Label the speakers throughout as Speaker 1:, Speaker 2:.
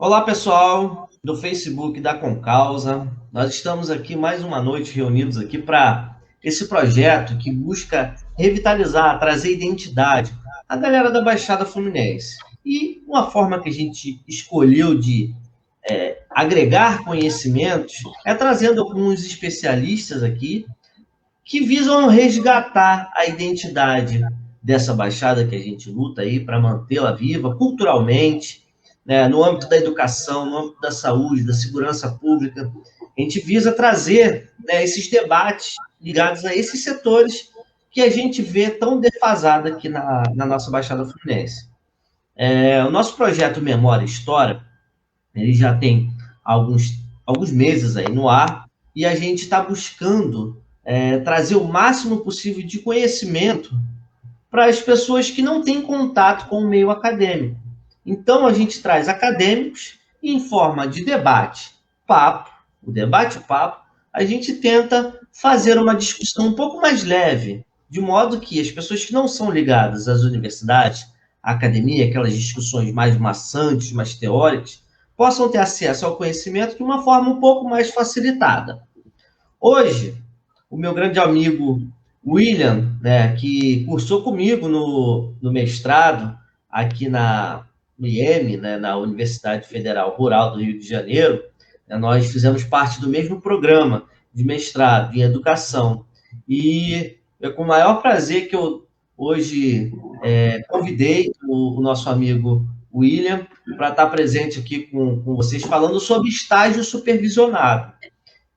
Speaker 1: Olá, pessoal do Facebook da Concausa. Nós estamos aqui mais uma noite reunidos aqui para esse projeto que busca revitalizar, trazer identidade à galera da Baixada Fluminense. E uma forma que a gente escolheu de agregar conhecimentos é trazendo alguns especialistas aqui que visam resgatar a identidade dessa Baixada que a gente luta aí para mantê-la viva culturalmente, né, no âmbito da educação, no âmbito da saúde, da segurança pública. A gente visa trazer, né, esses debates ligados a esses setores que a gente vê tão defasado aqui na nossa Baixada Fluminense. O nosso projeto Memória e História, ele já tem alguns meses aí no ar, e a gente está buscando trazer o máximo possível de conhecimento para as pessoas que não têm contato com o meio acadêmico. Então, a gente traz acadêmicos e, em forma de debate-papo, o debate-papo, a gente tenta fazer uma discussão um pouco mais leve, de modo que as pessoas que não são ligadas às universidades, à academia, aquelas discussões mais maçantes, mais teóricas, possam ter acesso ao conhecimento de uma forma um pouco mais facilitada. Hoje, o meu grande amigo William, né, que cursou comigo no mestrado aqui no IEM, né, na Universidade Federal Rural do Rio de Janeiro, né, nós fizemos parte do mesmo programa de mestrado em educação. E é com o maior prazer que eu hoje convidei o nosso amigo William para estar presente aqui com vocês, falando sobre estágio supervisionado.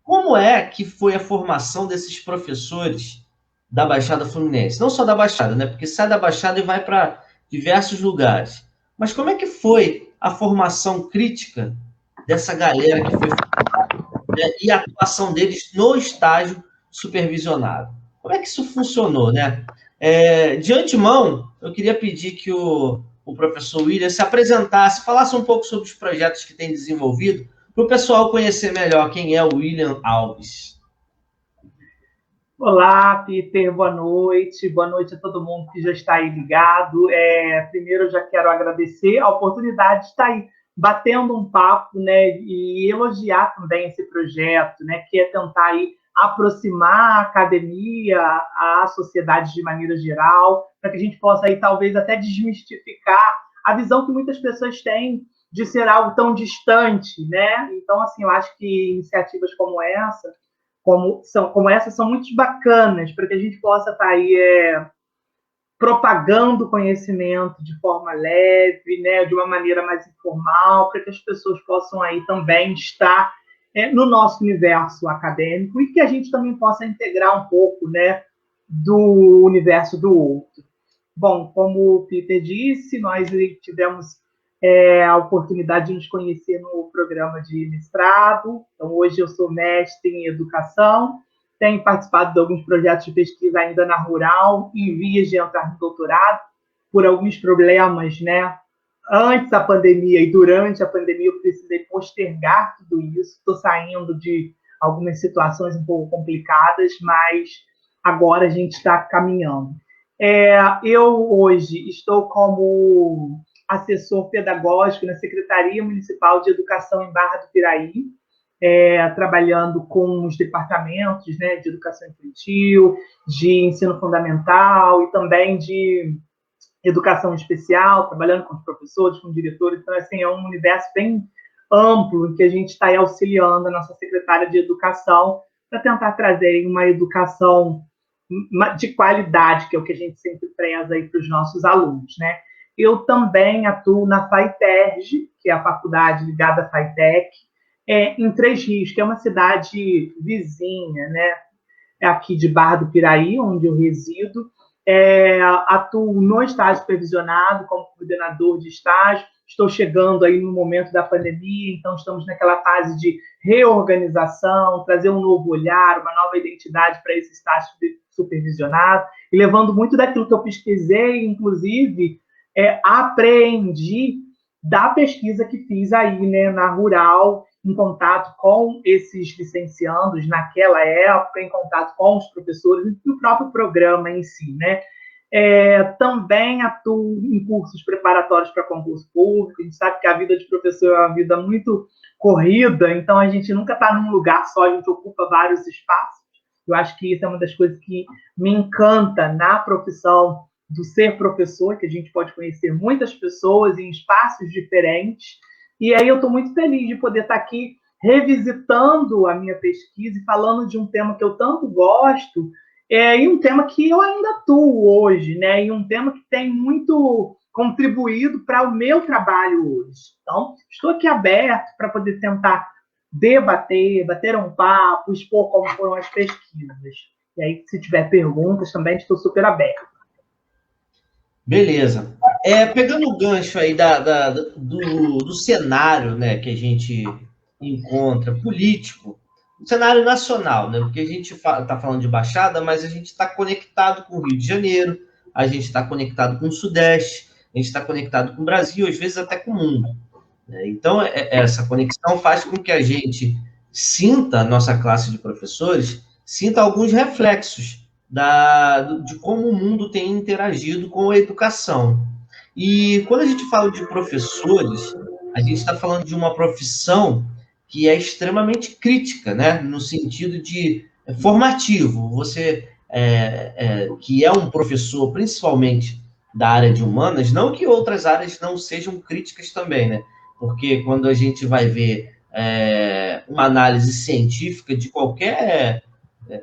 Speaker 1: Como é que foi a formação desses professores da Baixada Fluminense? Não só da Baixada, né? Porque sai da Baixada e vai para diversos lugares. Mas como é que foi a formação crítica dessa galera que foi formada, né? E a atuação deles no estágio supervisionado? Como é que isso funcionou, né? De antemão, eu queria pedir que o professor William se apresentasse, falasse um pouco sobre os projetos que tem desenvolvido, para o pessoal conhecer melhor quem é o William Alves.
Speaker 2: Olá, Peter, boa noite. Boa noite a todo mundo que já está aí ligado. Primeiro, eu já quero agradecer a oportunidade de estar aí batendo um papo, né, e elogiar também esse projeto, né, que é tentar aí aproximar a academia, a sociedade de maneira geral, para que a gente possa aí talvez até desmistificar a visão que muitas pessoas têm de ser algo tão distante, né? Então, assim, eu acho que iniciativas como essas são muito bacanas para que a gente possa estar aí propagando conhecimento de forma leve, né, de uma maneira mais informal, para que as pessoas possam aí também estar no nosso universo acadêmico e que a gente também possa integrar um pouco, né, do universo do outro. Bom, como o Peter disse, nós tivemos a oportunidade de nos conhecer no programa de mestrado. Então, hoje eu sou mestre em educação, tenho participado de alguns projetos de pesquisa ainda na Rural, em vias de entrar no doutorado, por alguns problemas, né? Antes da pandemia e durante a pandemia eu precisei postergar tudo isso. Estou saindo de algumas situações um pouco complicadas, mas agora a gente está caminhando. Eu hoje estou como assessor pedagógico na Secretaria Municipal de Educação em Barra do Piraí, trabalhando com os departamentos, né, de educação infantil, de ensino fundamental e também de educação especial, trabalhando com os professores, com diretores. Então, assim, é um universo bem amplo em que a gente está aí auxiliando a nossa secretária de educação para tentar trazer uma educação de qualidade, que é o que a gente sempre preza aí para os nossos alunos, né? Eu também atuo na FAITERJ, que é a faculdade ligada à FAITEC, em Três Rios, que é uma cidade vizinha, né? Aqui de Barra do Piraí, onde eu resido. Atuo no estágio supervisionado como coordenador de estágio. Estou chegando aí no momento da pandemia, então estamos naquela fase de reorganização, trazer um novo olhar, uma nova identidade para esse estágio supervisionado, e levando muito daquilo que eu pesquisei, inclusive, aprendi da pesquisa que fiz aí, né, na Rural, em contato com esses licenciandos naquela época, em contato com os professores e o próprio programa em si, né? Também atuo em cursos preparatórios para concurso público. A gente sabe que a vida de professor é uma vida muito corrida, então a gente nunca está num lugar só, a gente ocupa vários espaços. Eu acho que isso é uma das coisas que me encanta na profissão do ser professor, que a gente pode conhecer muitas pessoas em espaços diferentes. E aí eu estou muito feliz de poder estar aqui revisitando a minha pesquisa e falando de um tema que eu tanto gosto, e um tema que eu ainda atuo hoje, né? E um tema que tem muito contribuído para o meu trabalho hoje. Então, estou aqui aberto para poder tentar debater, bater um papo, expor como foram as pesquisas. E aí, se tiver perguntas, também estou super aberto.
Speaker 1: Beleza. Pegando o gancho aí do cenário, né, que a gente encontra político, o cenário nacional, né, porque a gente está falando de Baixada, mas a gente está conectado com o Rio de Janeiro, a gente está conectado com o Sudeste, a gente está conectado com o Brasil, às vezes até com o mundo. Né? Então, essa conexão faz com que a gente sinta, a nossa classe de professores, sinta alguns reflexos de como o mundo tem interagido com a educação. E quando a gente fala de professores, a gente está falando de uma profissão que é extremamente crítica, né? No sentido de formativo. Você, que é um professor, principalmente da área de humanas, não que outras áreas não sejam críticas também, né? Porque quando a gente vai ver uma análise científica de qualquer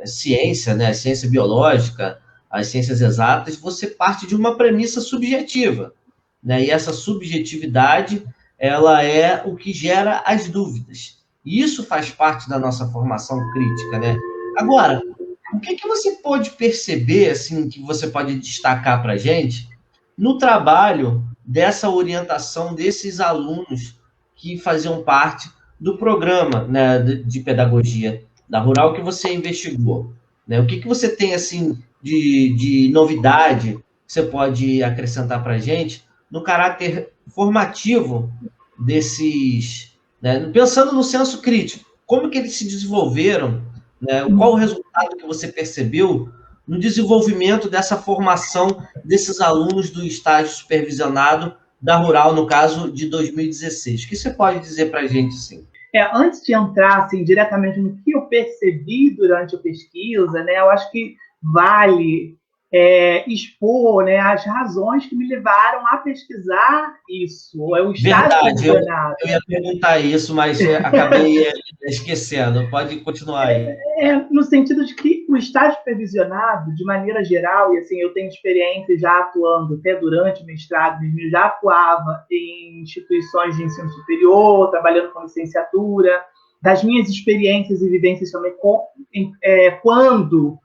Speaker 1: ciência, né? A ciência biológica, as ciências exatas, você parte de uma premissa subjetiva, né? E essa subjetividade, ela é o que gera as dúvidas. E isso faz parte da nossa formação crítica, né? Agora, o que você pode perceber, assim, que você pode destacar para a gente no trabalho dessa orientação desses alunos que faziam parte do programa, né, de pedagogia da Rural que você investigou? Né? O que você tem assim de novidade que você pode acrescentar para a gente no caráter formativo desses, né, pensando no senso crítico, como que eles se desenvolveram, né, qual o resultado que você percebeu no desenvolvimento dessa formação desses alunos do estágio supervisionado da Rural, no caso de 2016. O que você pode dizer para a gente, sim?
Speaker 2: Antes de entrar assim, diretamente no que eu percebi durante a pesquisa, né, eu acho que vale expor, né, as razões que me levaram a pesquisar isso. O estágio supervisionado.
Speaker 1: Eu ia perguntar isso, mas acabei esquecendo. Pode continuar aí.
Speaker 2: No sentido de que o estágio supervisionado, de maneira geral, e assim, eu tenho experiência já atuando até durante o mestrado, já atuava em instituições de ensino superior, trabalhando com licenciatura, das minhas experiências e vivências também quando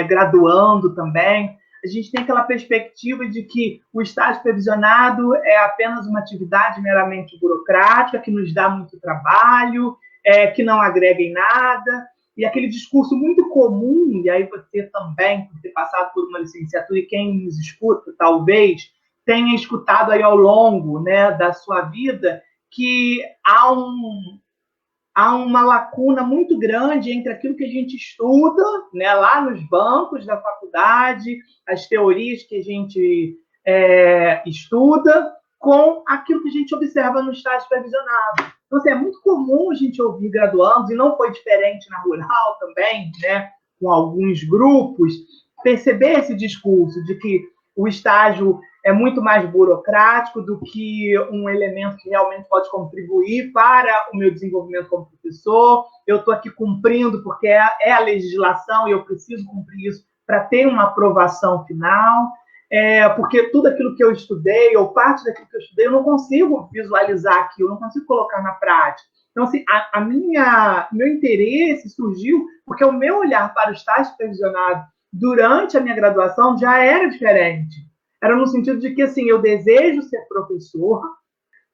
Speaker 2: graduando também, a gente tem aquela perspectiva de que o estágio supervisionado é apenas uma atividade meramente burocrática, que nos dá muito trabalho, que não agrega em nada, e aquele discurso muito comum, e aí você também, por ter passado por uma licenciatura, e quem nos escuta, talvez, tenha escutado aí ao longo, né, da sua vida, que há uma lacuna muito grande entre aquilo que a gente estuda, né, lá nos bancos da faculdade, as teorias que a gente estuda, com aquilo que a gente observa no estágio supervisionado. Então, assim, é muito comum a gente ouvir graduandos, e não foi diferente na Rural também, né, com alguns grupos, perceber esse discurso de que o estágio é muito mais burocrático do que um elemento que realmente pode contribuir para o meu desenvolvimento como professor. Eu estou aqui cumprindo porque é a legislação e eu preciso cumprir isso para ter uma aprovação final. Porque tudo aquilo que eu estudei, ou parte daquilo que eu estudei, eu não consigo visualizar aqui, eu não consigo colocar na prática. Então, assim, meu interesse surgiu porque o meu olhar para o estágio supervisionado durante a minha graduação já era diferente. Era no sentido de que, assim, eu desejo ser professor,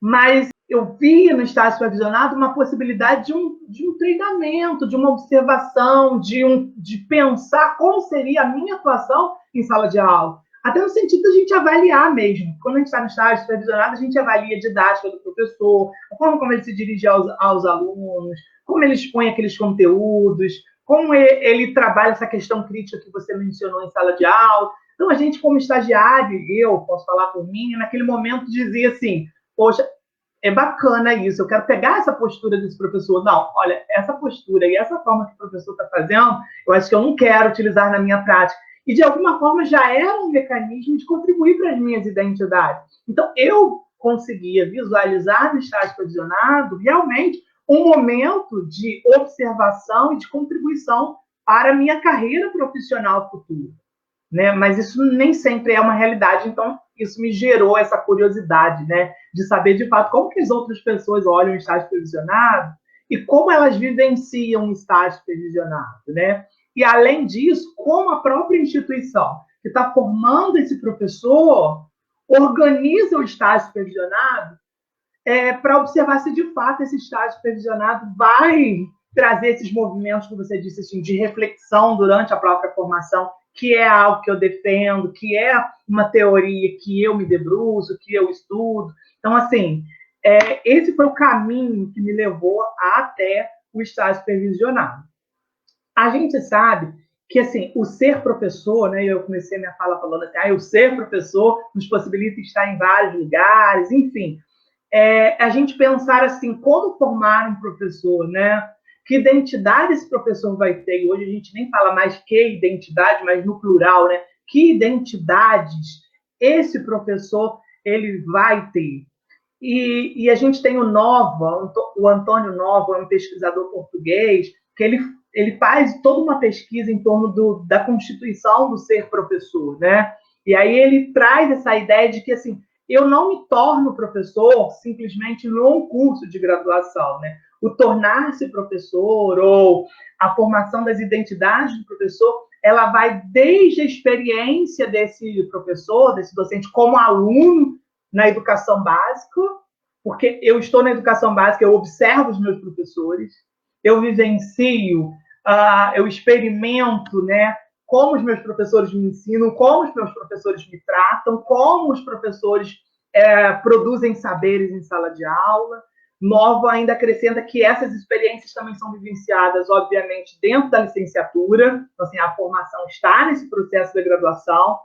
Speaker 2: mas eu via no estágio supervisionado uma possibilidade de um treinamento, de uma observação, de pensar como seria a minha atuação em sala de aula. Até no sentido de a gente avaliar mesmo. Quando a gente está no estágio supervisionado, a gente avalia a didática do professor, a forma como ele se dirige aos alunos, como ele expõe aqueles conteúdos, como ele trabalha essa questão crítica que você mencionou em sala de aula. Então, a gente, como estagiário, eu posso falar por mim, naquele momento dizia assim, poxa, é bacana isso, eu quero pegar essa postura desse professor. Não, olha, essa postura e essa forma que o professor está fazendo, eu acho que eu não quero utilizar na minha prática. E, de alguma forma, já era um mecanismo de contribuir para as minhas identidades. Então, eu conseguia visualizar no estágio provisionado realmente um momento de observação e de contribuição para a minha carreira profissional futura. Né? Mas isso nem sempre é uma realidade, então isso me gerou essa curiosidade, né? De saber de fato como que as outras pessoas olham o estágio supervisionado e como elas vivenciam o estágio supervisionado, né? E além disso, como a própria instituição que está formando esse professor organiza o estágio supervisionado para observar se de fato esse estágio supervisionado vai trazer esses movimentos que você disse assim, de reflexão durante a própria formação, que é algo que eu defendo, que é uma teoria que eu me debruço, que eu estudo. Então, assim, esse foi o caminho que me levou até o estágio supervisionado. A gente sabe que, assim, o ser professor, né, eu comecei minha fala falando assim, o ser professor nos possibilita estar em vários lugares, enfim. A gente pensar assim, como formar um professor, né? Que identidade esse professor vai ter? E hoje a gente nem fala mais que identidade, mas no plural, né? Que identidades esse professor ele vai ter? E a gente tem o Nova, o Antônio Nova, um pesquisador português, que ele faz toda uma pesquisa em torno da constituição do ser professor, né? E aí ele traz essa ideia de que, assim, eu não me torno professor simplesmente num curso de graduação, né? O tornar-se professor ou a formação das identidades do professor, ela vai desde a experiência desse professor, desse docente, como aluno na educação básica, porque eu estou na educação básica, eu observo os meus professores, eu vivencio, eu experimento, né? Como os meus professores me ensinam, como os meus professores me tratam, como os professores produzem saberes em sala de aula. Nova ainda acrescenta que essas experiências também são vivenciadas, obviamente, dentro da licenciatura. Então, assim, a formação está nesse processo da graduação.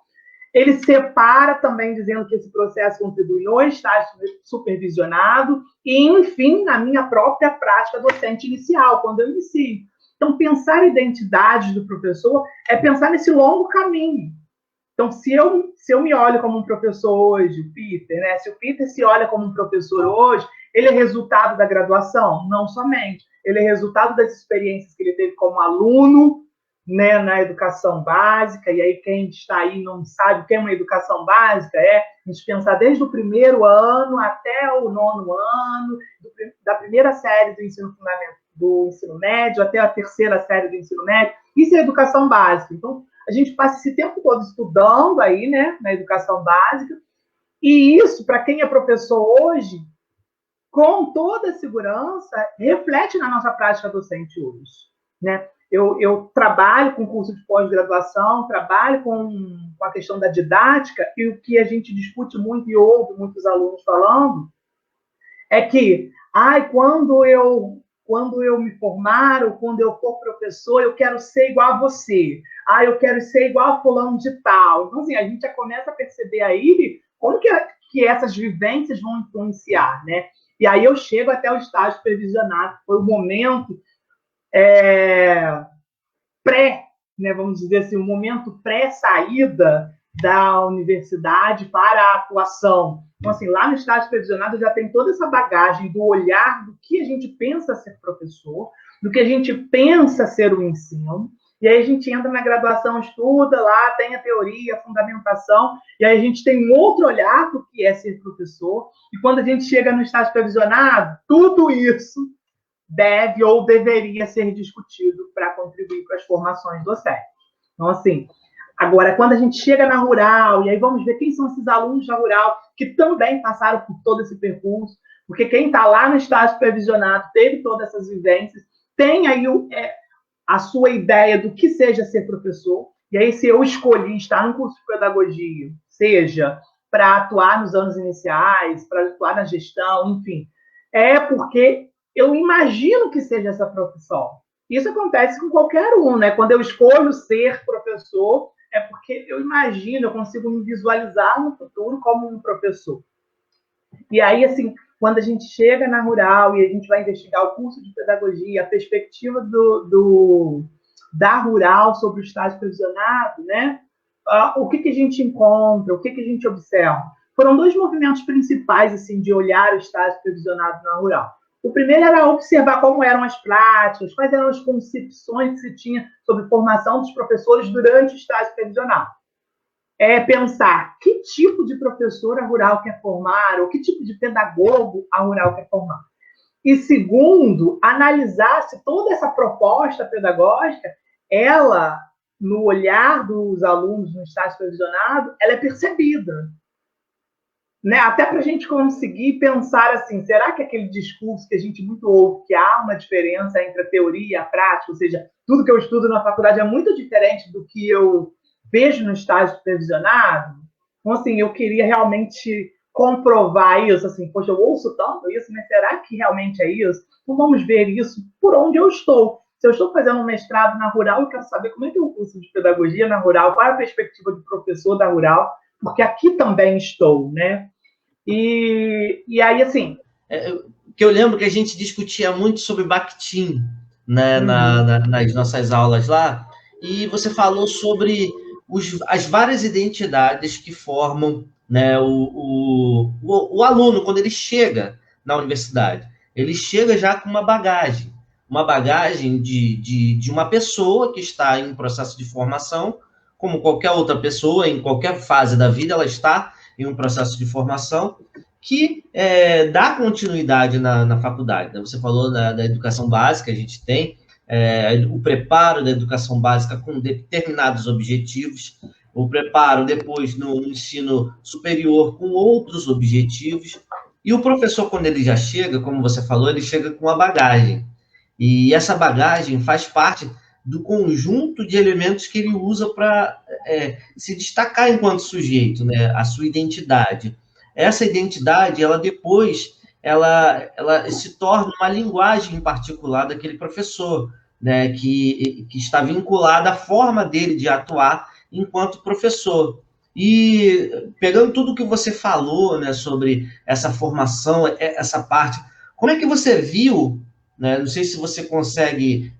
Speaker 2: Ele separa também, dizendo que esse processo contribui no estágio supervisionado e, enfim, na minha própria prática docente inicial, quando eu inicio. Então, pensar a identidade do professor é pensar nesse longo caminho. Então, se eu me olho como um professor hoje, o Peter, né? Se o Peter se olha como um professor hoje, ele é resultado da graduação? Não somente. Ele é resultado das experiências que ele teve como aluno, né, na educação básica, e aí quem está aí não sabe o que é uma educação básica, a gente pensar desde o primeiro ano até o 9º ano, da primeira série do ensino fundamental, do ensino médio até a terceira série do ensino médio, isso é educação básica. Então, a gente passa esse tempo todo estudando aí, né, na educação básica, e isso, para quem é professor hoje, com toda segurança, reflete na nossa prática docente hoje, né? Eu trabalho com curso de pós-graduação, trabalho com a questão da didática, e o que a gente discute muito e ouve muitos alunos falando é que, quando eu me formar, ou quando eu for professor, eu quero ser igual a você. Eu quero ser igual a fulano de tal. Então, assim, a gente já começa a perceber aí como que essas vivências vão influenciar, né? E aí eu chego até o estágio supervisionado, que foi o momento né, vamos dizer assim, um momento pré-saída da universidade para a atuação. Então, assim, lá no estágio supervisionado já tem toda essa bagagem do olhar do que a gente pensa ser professor, do que a gente pensa ser o ensino, e aí a gente entra na graduação, estuda lá, tem a teoria, a fundamentação, e aí a gente tem um outro olhar do que é ser professor, e quando a gente chega no estágio supervisionado, tudo isso deve ou deveria ser discutido para contribuir para as formações docentes. Então, assim, agora, quando a gente chega na rural, e aí vamos ver quem são esses alunos da rural que também passaram por todo esse percurso, porque quem está lá no estágio supervisionado teve todas essas vivências, tem aí a sua ideia do que seja ser professor, e aí se eu escolhi estar no curso de pedagogia, seja para atuar nos anos iniciais, para atuar na gestão, enfim, porque eu imagino que seja essa profissão. Isso acontece com qualquer um, né? Quando eu escolho ser professor, é porque eu imagino, eu consigo me visualizar no futuro como um professor. E aí, assim, quando a gente chega na rural e a gente vai investigar o curso de pedagogia, a perspectiva da rural sobre o estágio supervisionado, né? O que a gente encontra, o que a gente observa? Foram dois movimentos principais assim, de olhar o estágio supervisionado na rural. O primeiro era observar como eram as práticas, quais eram as concepções que se tinha sobre formação dos professores durante o estágio supervisionado. Pensar que tipo de professor a rural quer formar, ou que tipo de pedagogo a rural quer formar. E segundo, analisar se toda essa proposta pedagógica, ela, no olhar dos alunos no estágio supervisionado, ela é percebida. Né? Até para a gente conseguir pensar assim, será que aquele discurso que a gente muito ouve, que há uma diferença entre a teoria e a prática, ou seja, tudo que eu estudo na faculdade é muito diferente do que eu vejo no estágio supervisionado? Então, assim, eu queria realmente comprovar isso, assim, poxa, eu ouço tanto isso, mas será que realmente é isso? Então, vamos ver isso por onde eu estou. Se eu estou fazendo um mestrado na rural, eu quero saber como é que é o curso de pedagogia na rural, qual é a perspectiva do professor da rural, porque aqui também estou, né? E aí, assim...
Speaker 1: Que eu lembro que a gente discutia muito sobre Bakhtin, né, nas nossas aulas lá, e você falou sobre as várias identidades que formam, né, o aluno quando ele chega na universidade. Ele chega já com uma bagagem de uma pessoa que está em processo de formação, como qualquer outra pessoa, em qualquer fase da vida, ela está em um processo de formação que dá continuidade na faculdade. Né? Você falou da educação básica, a gente tem o preparo da educação básica com determinados objetivos, o preparo depois no ensino superior com outros objetivos, e o professor, quando ele já chega, como você falou, ele chega com uma bagagem, e essa bagagem faz parte do conjunto de elementos que ele usa para se destacar enquanto sujeito, né? A sua identidade. Essa identidade, ela depois, ela se torna uma linguagem particular daquele professor, né? Que está vinculada à forma dele de atuar enquanto professor. E pegando tudo que você falou, né, sobre essa formação, essa parte, como é que você viu, né? Não sei se você consegue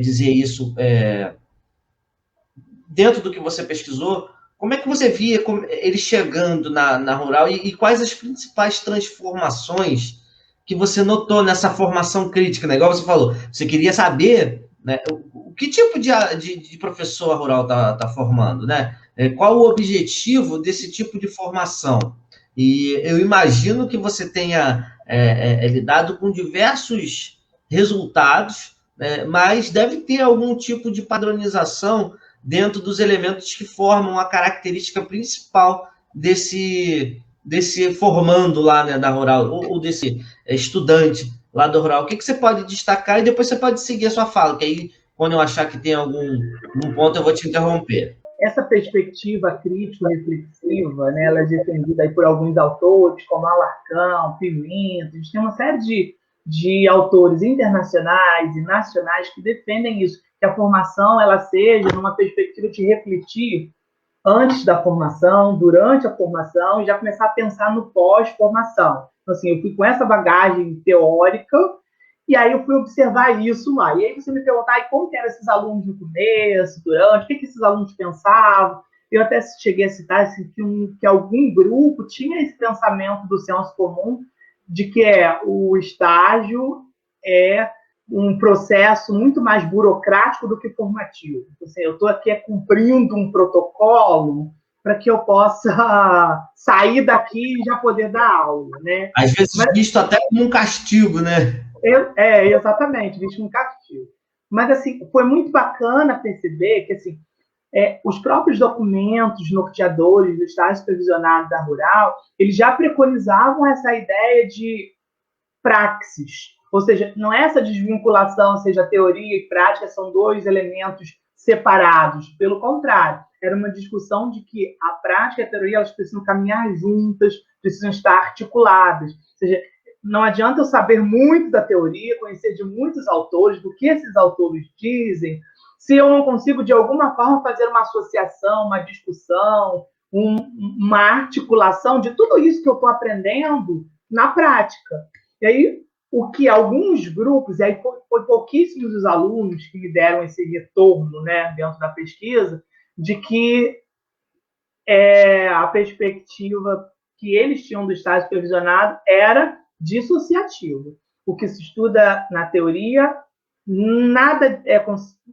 Speaker 1: dizer isso dentro do que você pesquisou, como é que você via ele chegando na rural e quais as principais transformações que você notou nessa formação crítica, né? Igual você falou, você queria saber, né, que tipo de professor a rural está formando, né? Qual o objetivo desse tipo de formação? E eu imagino que você tenha lidado com diversos resultados, né, mas deve ter algum tipo de padronização dentro dos elementos que formam a característica principal desse formando lá, né, da rural, ou desse estudante lá do rural. O que você pode destacar? E depois você pode seguir a sua fala, que aí, quando eu achar que tem algum ponto, eu vou te interromper.
Speaker 2: Essa perspectiva crítico-reflexiva, né, ela é defendida aí por alguns autores, como Alarcão, Pimenta, a gente tem uma série de autores internacionais e nacionais que defendem isso, que a formação ela seja numa perspectiva de refletir antes da formação, durante a formação, e já começar a pensar no pós-formação. Então, assim, eu fui com essa bagagem teórica, e aí eu fui observar isso lá. E aí você me perguntar como que eram esses alunos no começo, durante, o que esses alunos pensavam. Eu até cheguei a citar assim, que algum grupo tinha esse pensamento do senso comum de que o estágio é um processo muito mais burocrático do que formativo. Assim, eu estou aqui cumprindo um protocolo para que eu possa sair daqui e já poder dar aula, né?
Speaker 1: Às vezes visto até como um castigo, né?
Speaker 2: Exatamente, visto como um castigo. Mas, assim, foi muito bacana perceber que, assim, os próprios documentos norteadores do estágio supervisionado da rural, eles já preconizavam essa ideia de praxis, ou seja, não é essa desvinculação, ou seja, teoria e prática são dois elementos separados, pelo contrário, era uma discussão de que a prática e a teoria elas precisam caminhar juntas, precisam estar articuladas, ou seja, não adianta eu saber muito da teoria, conhecer de muitos autores, do que esses autores dizem, se eu não consigo, de alguma forma, fazer uma associação, uma discussão, uma articulação de tudo isso que eu estou aprendendo na prática. E aí, o que alguns grupos, e aí foi pouquíssimos os alunos que me deram esse retorno, né, dentro da pesquisa, de que a perspectiva que eles tinham do estágio supervisionado era dissociativa. O que se estuda na teoria, nada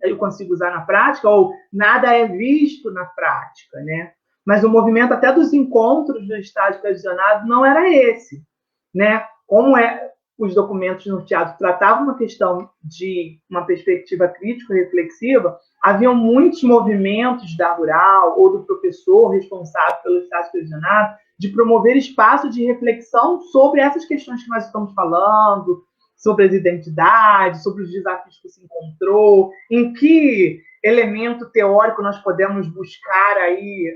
Speaker 2: eu consigo usar na prática, ou nada é visto na prática, né? Mas o movimento até dos encontros do estágio supervisionado não era esse, né? Como os documentos norteados tratavam uma questão de uma perspectiva crítico-reflexiva, haviam muitos movimentos da rural ou do professor responsável pelo estágio supervisionado de promover espaço de reflexão sobre essas questões que nós estamos falando, sobre as identidades, sobre os desafios que se encontrou, em que elemento teórico nós podemos buscar aí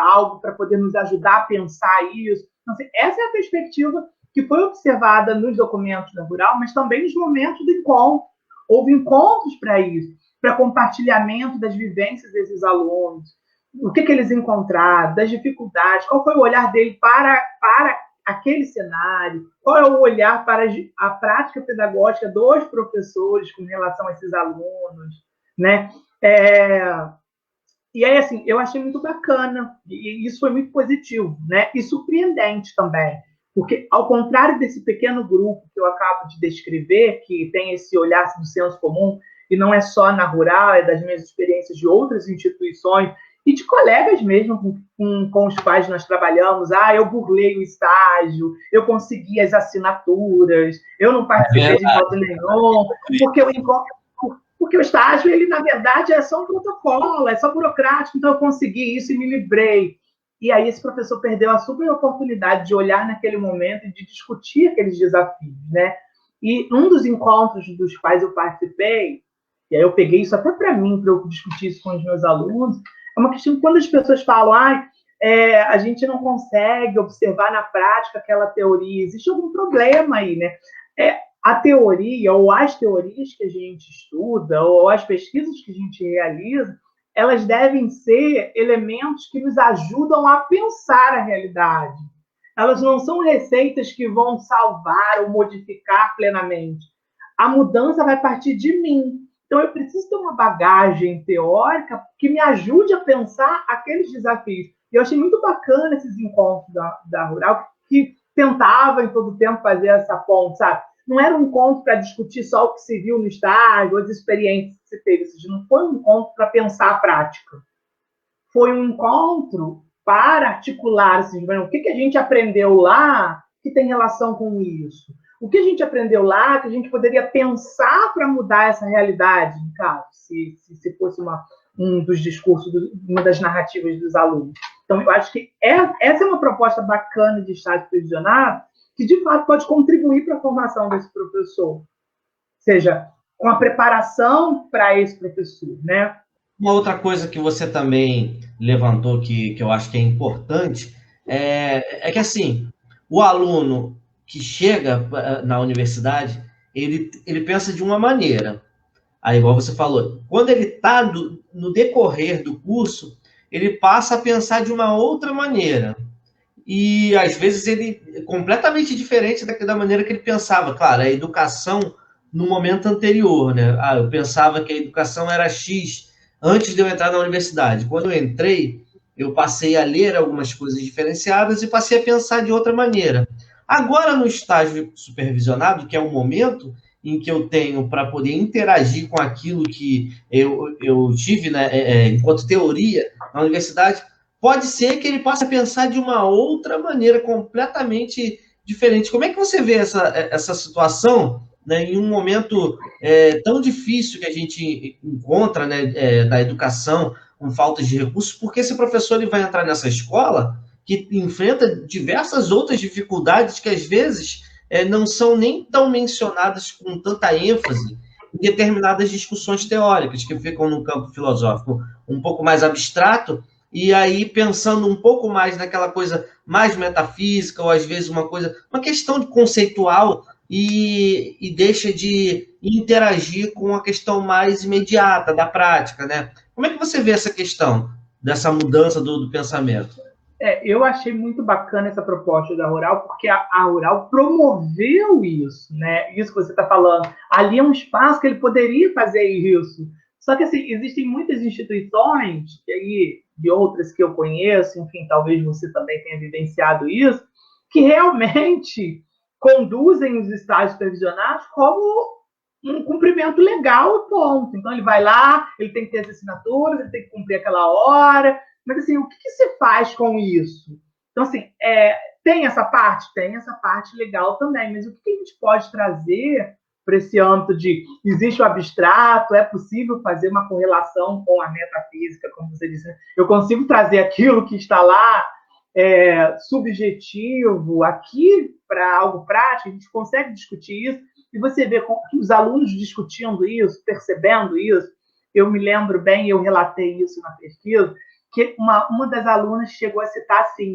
Speaker 2: algo para poder nos ajudar a pensar isso. Então, assim, essa é a perspectiva que foi observada nos documentos da Rural, mas também nos momentos do encontro. Houve encontros para isso, para compartilhamento das vivências desses alunos, o que eles encontraram, das dificuldades, qual foi o olhar dele para aquele cenário, qual é o olhar para a prática pedagógica dos professores com relação a esses alunos, né? E aí, assim, eu achei muito bacana, e isso foi muito positivo, né? E surpreendente também, porque, ao contrário desse pequeno grupo que eu acabo de descrever, que tem esse olhar do senso comum, e não é só na Rural, é das minhas experiências de outras instituições, e de colegas mesmo com os quais nós trabalhamos. Eu burlei o estágio, eu consegui as assinaturas, eu não participei de encontro nenhum, porque o estágio, ele, na verdade, é só um protocolo, é só burocrático, então eu consegui isso e me livrei. E aí esse professor perdeu a super oportunidade de olhar naquele momento e de discutir aqueles desafios, né? E um dos encontros dos quais eu participei, e aí eu peguei isso até para mim, para eu discutir isso com os meus alunos, é uma questão, quando as pessoas falam, a gente não consegue observar na prática aquela teoria, existe algum problema aí, né? A teoria, ou as teorias que a gente estuda, ou as pesquisas que a gente realiza, elas devem ser elementos que nos ajudam a pensar a realidade. Elas não são receitas que vão salvar ou modificar plenamente. A mudança vai partir de mim. Então, eu preciso ter uma bagagem teórica que me ajude a pensar aqueles desafios. E eu achei muito bacana esses encontros da Rural, que tentavam, em todo tempo, fazer essa ponte, sabe? Não era um encontro para discutir só o que se viu no estágio, as experiências que se teve. Não foi um encontro para pensar a prática. Foi um encontro para articular, assim, o que a gente aprendeu lá que tem relação com isso? O que a gente aprendeu lá que a gente poderia pensar para mudar essa realidade, no caso, se fosse um dos discursos, uma das narrativas dos alunos. Então, eu acho que essa é uma proposta bacana de estágio supervisionado, que, de fato, pode contribuir para a formação desse professor. Ou seja, com a preparação para esse professor, né?
Speaker 1: Uma outra coisa que você também levantou que eu acho que é importante é que, assim, o aluno que chega na universidade, ele pensa de uma maneira. Aí, igual você falou, quando ele está no decorrer do curso, ele passa a pensar de uma outra maneira. E, às vezes, ele é completamente diferente da maneira que ele pensava. Claro, a educação no momento anterior, né? Eu pensava que a educação era X antes de eu entrar na universidade. Quando eu entrei, eu passei a ler algumas coisas diferenciadas e passei a pensar de outra maneira. Agora, no estágio supervisionado, que é o momento em que eu tenho para poder interagir com aquilo que eu tive, né, enquanto teoria na universidade, pode ser que ele passe a pensar de uma outra maneira completamente diferente. Como é que você vê essa situação, né, em um momento tão difícil que a gente encontra, né, da educação, com falta de recursos? Porque esse professor ele vai entrar nessa escola que enfrenta diversas outras dificuldades que, às vezes, não são nem tão mencionadas com tanta ênfase em determinadas discussões teóricas, que ficam no campo filosófico um pouco mais abstrato, e aí pensando um pouco mais naquela coisa mais metafísica, ou às vezes uma questão conceitual e deixa de interagir com a questão mais imediata da prática, né? Como é que você vê essa questão dessa mudança do pensamento?
Speaker 2: Eu achei muito bacana essa proposta da Rural, porque a Rural promoveu isso, né? Isso que você está falando. Ali é um espaço que ele poderia fazer isso. Só que, assim, existem muitas instituições, e aí, de outras que eu conheço, enfim, talvez você também tenha vivenciado isso, que realmente conduzem os estágios supervisionados como um cumprimento legal, ponto. Então, ele vai lá, ele tem que ter as assinaturas, ele tem que cumprir aquela hora, mas, assim, o que se faz com isso? Então, assim, tem essa parte legal também, mas o que a gente pode trazer para esse âmbito de existe o abstrato, é possível fazer uma correlação com a metafísica, como você disse, né? Eu consigo trazer aquilo que está lá subjetivo aqui para algo prático, a gente consegue discutir isso, e você vê os alunos discutindo isso, percebendo isso. Eu me lembro bem, eu relatei isso na pesquisa, que uma das alunas chegou a citar assim,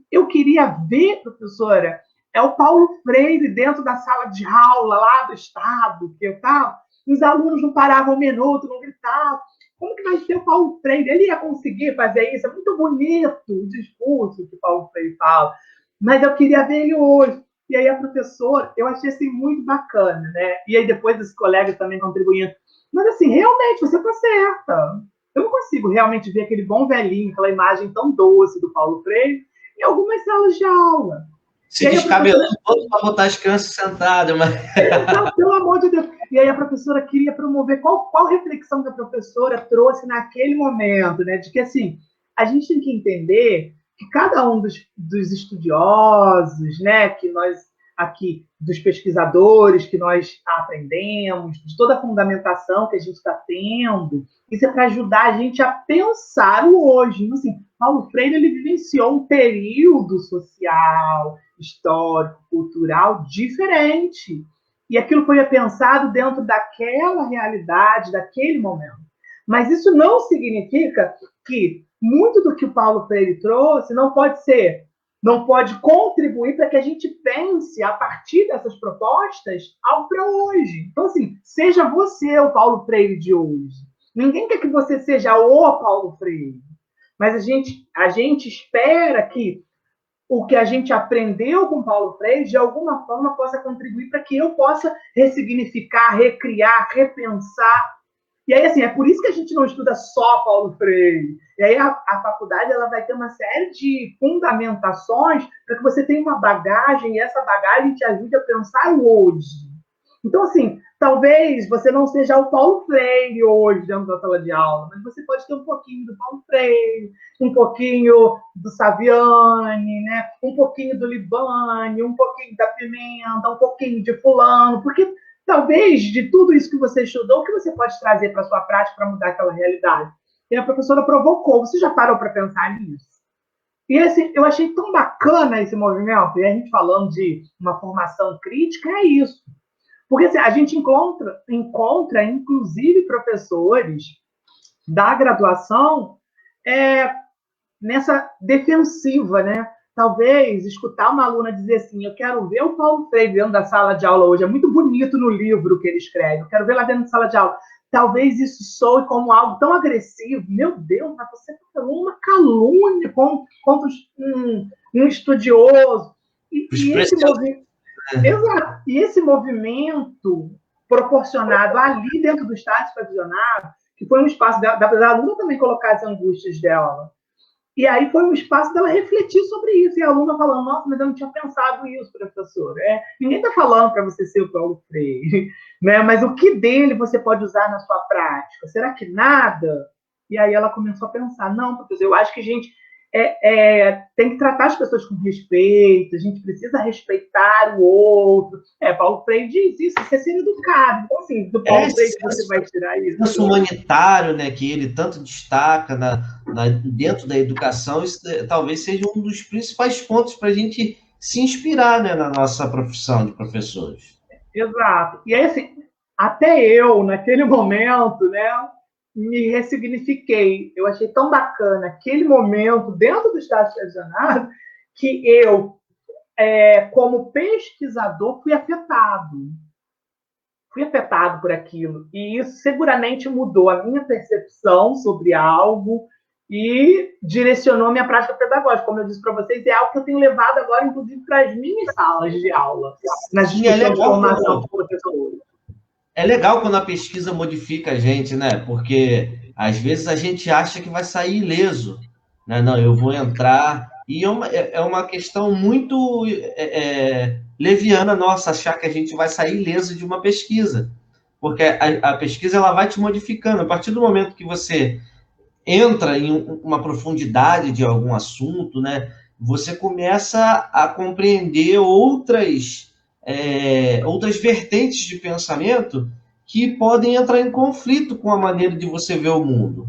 Speaker 2: eu queria ver, professora, o Paulo Freire dentro da sala de aula lá do Estado, que eu tava, os alunos não paravam um minuto, não gritavam. Como que vai ser o Paulo Freire? Ele ia conseguir fazer isso? É muito bonito o discurso que o Paulo Freire fala, mas eu queria ver ele hoje. E aí a professora, eu achei assim muito bacana, né? E aí depois os colegas também contribuindo. Mas assim, realmente, você está certa. Eu não consigo realmente ver aquele bom velhinho, aquela imagem tão doce do Paulo Freire em algumas salas de aula.
Speaker 1: Se descabelando todo para botar as crianças sentadas. Mas...
Speaker 2: Pelo amor de Deus. E aí a professora queria promover qual reflexão que a professora trouxe naquele momento, né? De que, assim, a gente tem que entender que cada um dos estudiosos, né? Que nós aqui, dos pesquisadores que nós aprendemos, de toda a fundamentação que a gente está tendo, isso é para ajudar a gente a pensar o hoje. Então, assim, Paulo Freire, ele vivenciou um período social, histórico, cultural diferente. E aquilo foi pensado dentro daquela realidade, daquele momento. Mas isso não significa que muito do que o Paulo Freire trouxe não pode contribuir para que a gente pense, a partir dessas propostas, algo para hoje. Então, assim, seja você o Paulo Freire de hoje. Ninguém quer que você seja o Paulo Freire. Mas a gente espera que o que a gente aprendeu com Paulo Freire, de alguma forma, possa contribuir para que eu possa ressignificar, recriar, repensar. E aí, assim, é por isso que a gente não estuda só Paulo Freire. E aí a faculdade ela vai ter uma série de fundamentações para que você tenha uma bagagem, e essa bagagem te ajude a pensar o hoje. Então, assim, talvez você não seja o Paulo Freire hoje dentro da sala de aula, mas você pode ter um pouquinho do Paulo Freire, um pouquinho do Saviani, né? Um pouquinho do Libani, um pouquinho da Pimenta, um pouquinho de fulano, porque talvez de tudo isso que você estudou, o que você pode trazer para a sua prática para mudar aquela realidade? E a professora provocou. Você já parou para pensar nisso? E assim, eu achei tão bacana esse movimento, e a gente falando de uma formação crítica, é isso. Porque assim, a gente encontra, inclusive, professores da graduação nessa defensiva, né? Talvez escutar uma aluna dizer assim, eu quero ver o Paulo Freire dentro da sala de aula hoje, é muito bonito no livro que ele escreve, eu quero ver lá dentro da sala de aula. Talvez isso soe como algo tão agressivo. Meu Deus, mas você está falando uma calúnia contra um estudioso. E esse movimento... Exato. E esse movimento proporcionado ali dentro do estágio supervisionado, que foi um espaço da aluna também colocar as angústias dela. E aí foi um espaço dela refletir sobre isso. E a aluna falando, nossa, mas eu não tinha pensado isso, professor. Ninguém está falando para você ser o Paulo Freire, né? Mas o que dele você pode usar na sua prática? Será que nada? E aí ela começou a pensar, não, professor, eu acho que a gente tem que tratar as pessoas com respeito, a gente precisa respeitar o outro. Paulo Freire diz isso é ser educado. Então, assim, do Paulo Freire você vai tirar isso. O
Speaker 1: senso humanitário, né, que ele tanto destaca dentro da educação, isso talvez seja um dos principais pontos para a gente se inspirar, né, na nossa profissão de professores.
Speaker 2: Exato. E aí, assim, até eu, naquele momento, né, me ressignifiquei. Eu achei tão bacana aquele momento dentro do estágio supervisionado que eu como pesquisador, fui afetado. Fui afetado por aquilo. E isso seguramente mudou a minha percepção sobre algo e direcionou a minha prática pedagógica. Como eu disse para vocês, é algo que eu tenho levado agora, inclusive, para as minhas salas de aula, nas
Speaker 1: Sim, é
Speaker 2: discussões de
Speaker 1: legal
Speaker 2: formação
Speaker 1: quando,
Speaker 2: com professores.
Speaker 1: é legal quando a pesquisa modifica a gente, né? Porque às vezes a gente acha que vai sair ileso, né? Não, eu vou entrar. E é uma questão muito leviana nossa achar que a gente vai sair ileso de uma pesquisa. Porque a pesquisa ela vai te modificando. A partir do momento que você entra em uma profundidade de algum assunto, né? Você começa a compreender outras vertentes de pensamento que podem entrar em conflito com a maneira de você ver o mundo.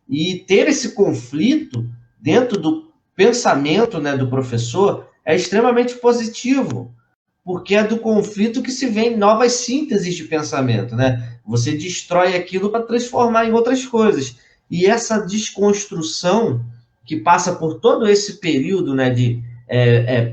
Speaker 1: E ter esse conflito dentro do pensamento, né, do professor é extremamente positivo, porque é do conflito que se vê novas sínteses de pensamento, né? Você destrói aquilo para transformar em outras coisas. E essa desconstrução que passa por todo esse período, né, de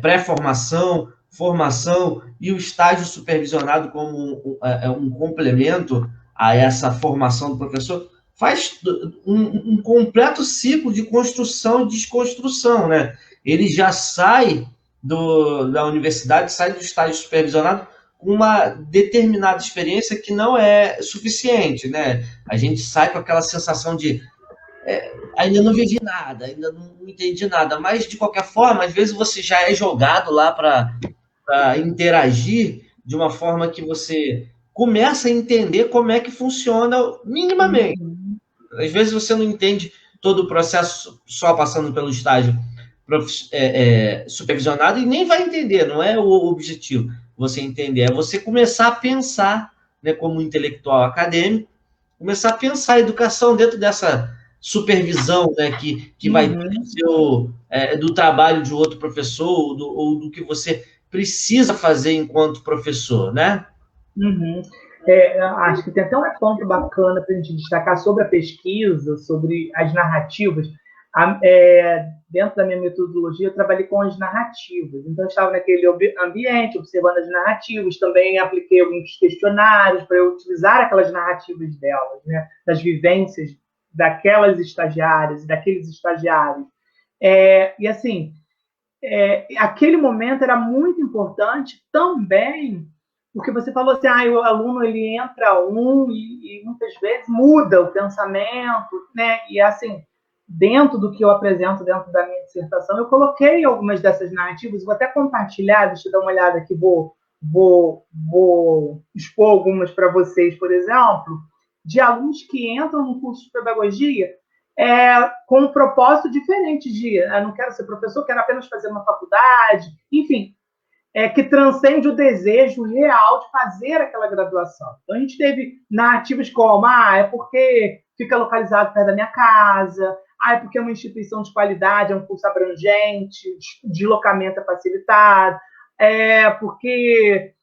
Speaker 1: pré-formação, formação e o estágio supervisionado como um complemento a essa formação do professor, faz um completo ciclo de construção e desconstrução, né? Ele já sai da universidade, sai do estágio supervisionado com uma determinada experiência que não é suficiente, né? A gente sai com aquela sensação de ainda não vivi nada, ainda não entendi nada, mas de qualquer forma, às vezes você já é jogado lá para interagir de uma forma que você começa a entender como é que funciona minimamente.
Speaker 2: Uhum.
Speaker 1: Às vezes você não entende todo o processo só passando pelo estágio supervisionado e nem vai entender, não é o objetivo você entender, é você começar a pensar, né, como intelectual acadêmico, começar a pensar a educação dentro dessa supervisão, né, que vai ter do trabalho de outro professor ou do que você precisa fazer enquanto professor, né?
Speaker 2: Uhum. Acho que tem até um ponto bacana para a gente destacar sobre a pesquisa, sobre as narrativas. Dentro da minha metodologia, eu trabalhei com as narrativas. Então, eu estava naquele ambiente, observando as narrativas. Também apliquei alguns questionários para eu utilizar aquelas narrativas delas, né? Das vivências daquelas estagiárias e daqueles estagiários. E, assim, aquele momento era muito importante também, porque você falou assim, o aluno ele entra e muitas vezes muda o pensamento, né? E assim, dentro do que eu apresento dentro da minha dissertação, eu coloquei algumas dessas narrativas, vou até compartilhar, deixa eu dar uma olhada aqui, vou expor algumas para vocês, por exemplo, de alunos que entram no curso de pedagogia com um propósito diferente de não quero ser professor, quero apenas fazer uma faculdade, enfim, que transcende o desejo real de fazer aquela graduação. Então, a gente teve narrativas como, é porque fica localizado perto da minha casa, é porque é uma instituição de qualidade, é um curso abrangente, deslocamento é facilitado, porque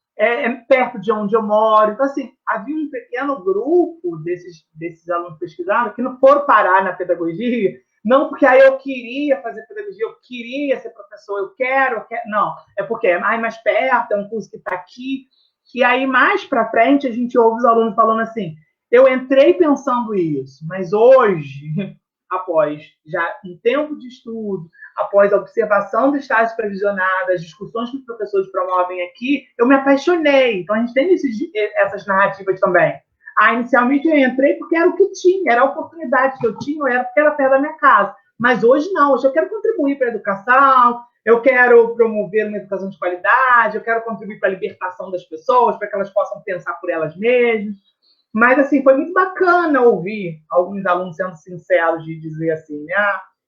Speaker 2: perto de onde eu moro. Então, assim, havia um pequeno grupo desses alunos pesquisados que não foram parar na pedagogia, não porque eu queria fazer pedagogia, eu queria ser professor, eu quero. Não, é porque é mais perto, é um curso que está aqui. E aí, mais para frente, a gente ouve os alunos falando assim, eu entrei pensando isso, mas hoje, após já um tempo de estudo, após a observação do estágio supervisionado, as discussões que os professores promovem aqui, eu me apaixonei. Então, a gente tem essas narrativas também. Inicialmente eu entrei porque era o que tinha, era a oportunidade que eu tinha, ou era porque era perto da minha casa. Mas hoje não, hoje eu quero contribuir para a educação, eu quero promover uma educação de qualidade, eu quero contribuir para a libertação das pessoas, para que elas possam pensar por elas mesmas. Mas, assim, foi muito bacana ouvir alguns alunos sendo sinceros de dizer assim, né?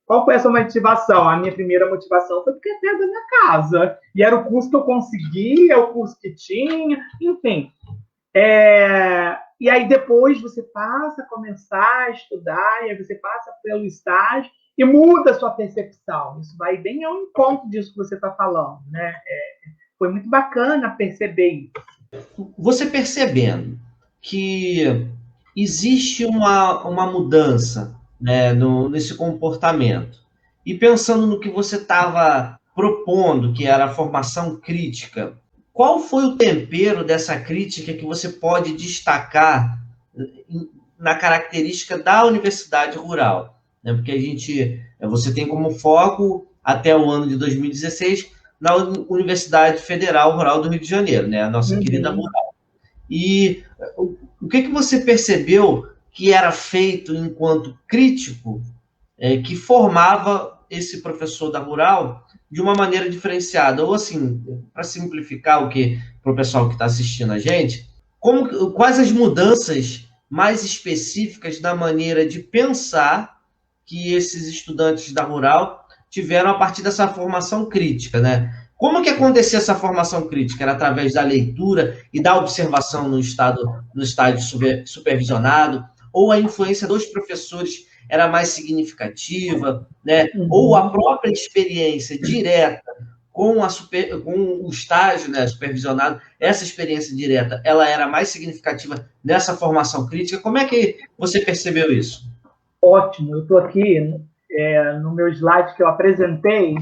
Speaker 2: Qual foi a sua motivação? A minha primeira motivação foi porque é perto da minha casa. E era o curso que eu consegui, é o curso que tinha, enfim. E aí depois você passa a começar a estudar, e aí você passa pelo estágio e muda a sua percepção. Isso vai bem ao encontro disso que você está falando, né? Foi muito bacana perceber isso.
Speaker 1: Você percebendo que existe uma mudança, né, nesse comportamento, e pensando no que você estava propondo, que era a formação crítica, qual foi o tempero dessa crítica que você pode destacar na característica da universidade rural? Porque você tem como foco, até o ano de 2016, na Universidade Federal Rural do Rio de Janeiro, né? A nossa querida rural. E o que você percebeu que era feito enquanto crítico que formava esse professor da rural de uma maneira diferenciada? Ou assim, para simplificar para o pessoal que está assistindo a gente, quais as mudanças mais específicas na maneira de pensar que esses estudantes da rural tiveram a partir dessa formação crítica, né? Como que acontecia essa formação crítica? Era através da leitura e da observação no estágio supervisionado? Ou a influência dos professores era mais significativa, né? Ou a própria experiência direta com o estágio, né, supervisionado, essa experiência direta, ela era mais significativa nessa formação crítica? Como é que você percebeu isso?
Speaker 2: Ótimo, eu estou aqui no meu slide que eu apresentei,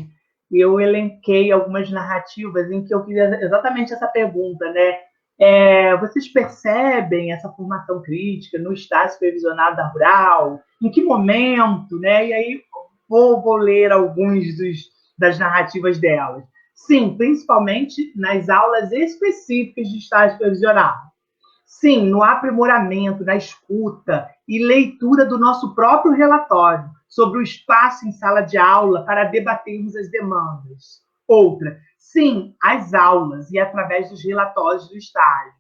Speaker 2: e eu elenquei algumas narrativas em que eu fiz exatamente essa pergunta, né? Vocês percebem essa formação crítica no estágio supervisionado da rural? Em que momento, né? E aí vou ler alguns das narrativas delas. Sim, principalmente nas aulas específicas de estágio supervisionado. Sim, no aprimoramento, na escuta e leitura do nosso próprio relatório sobre o espaço em sala de aula para debatermos as demandas. Outra, sim, as aulas e através dos relatórios do estágio.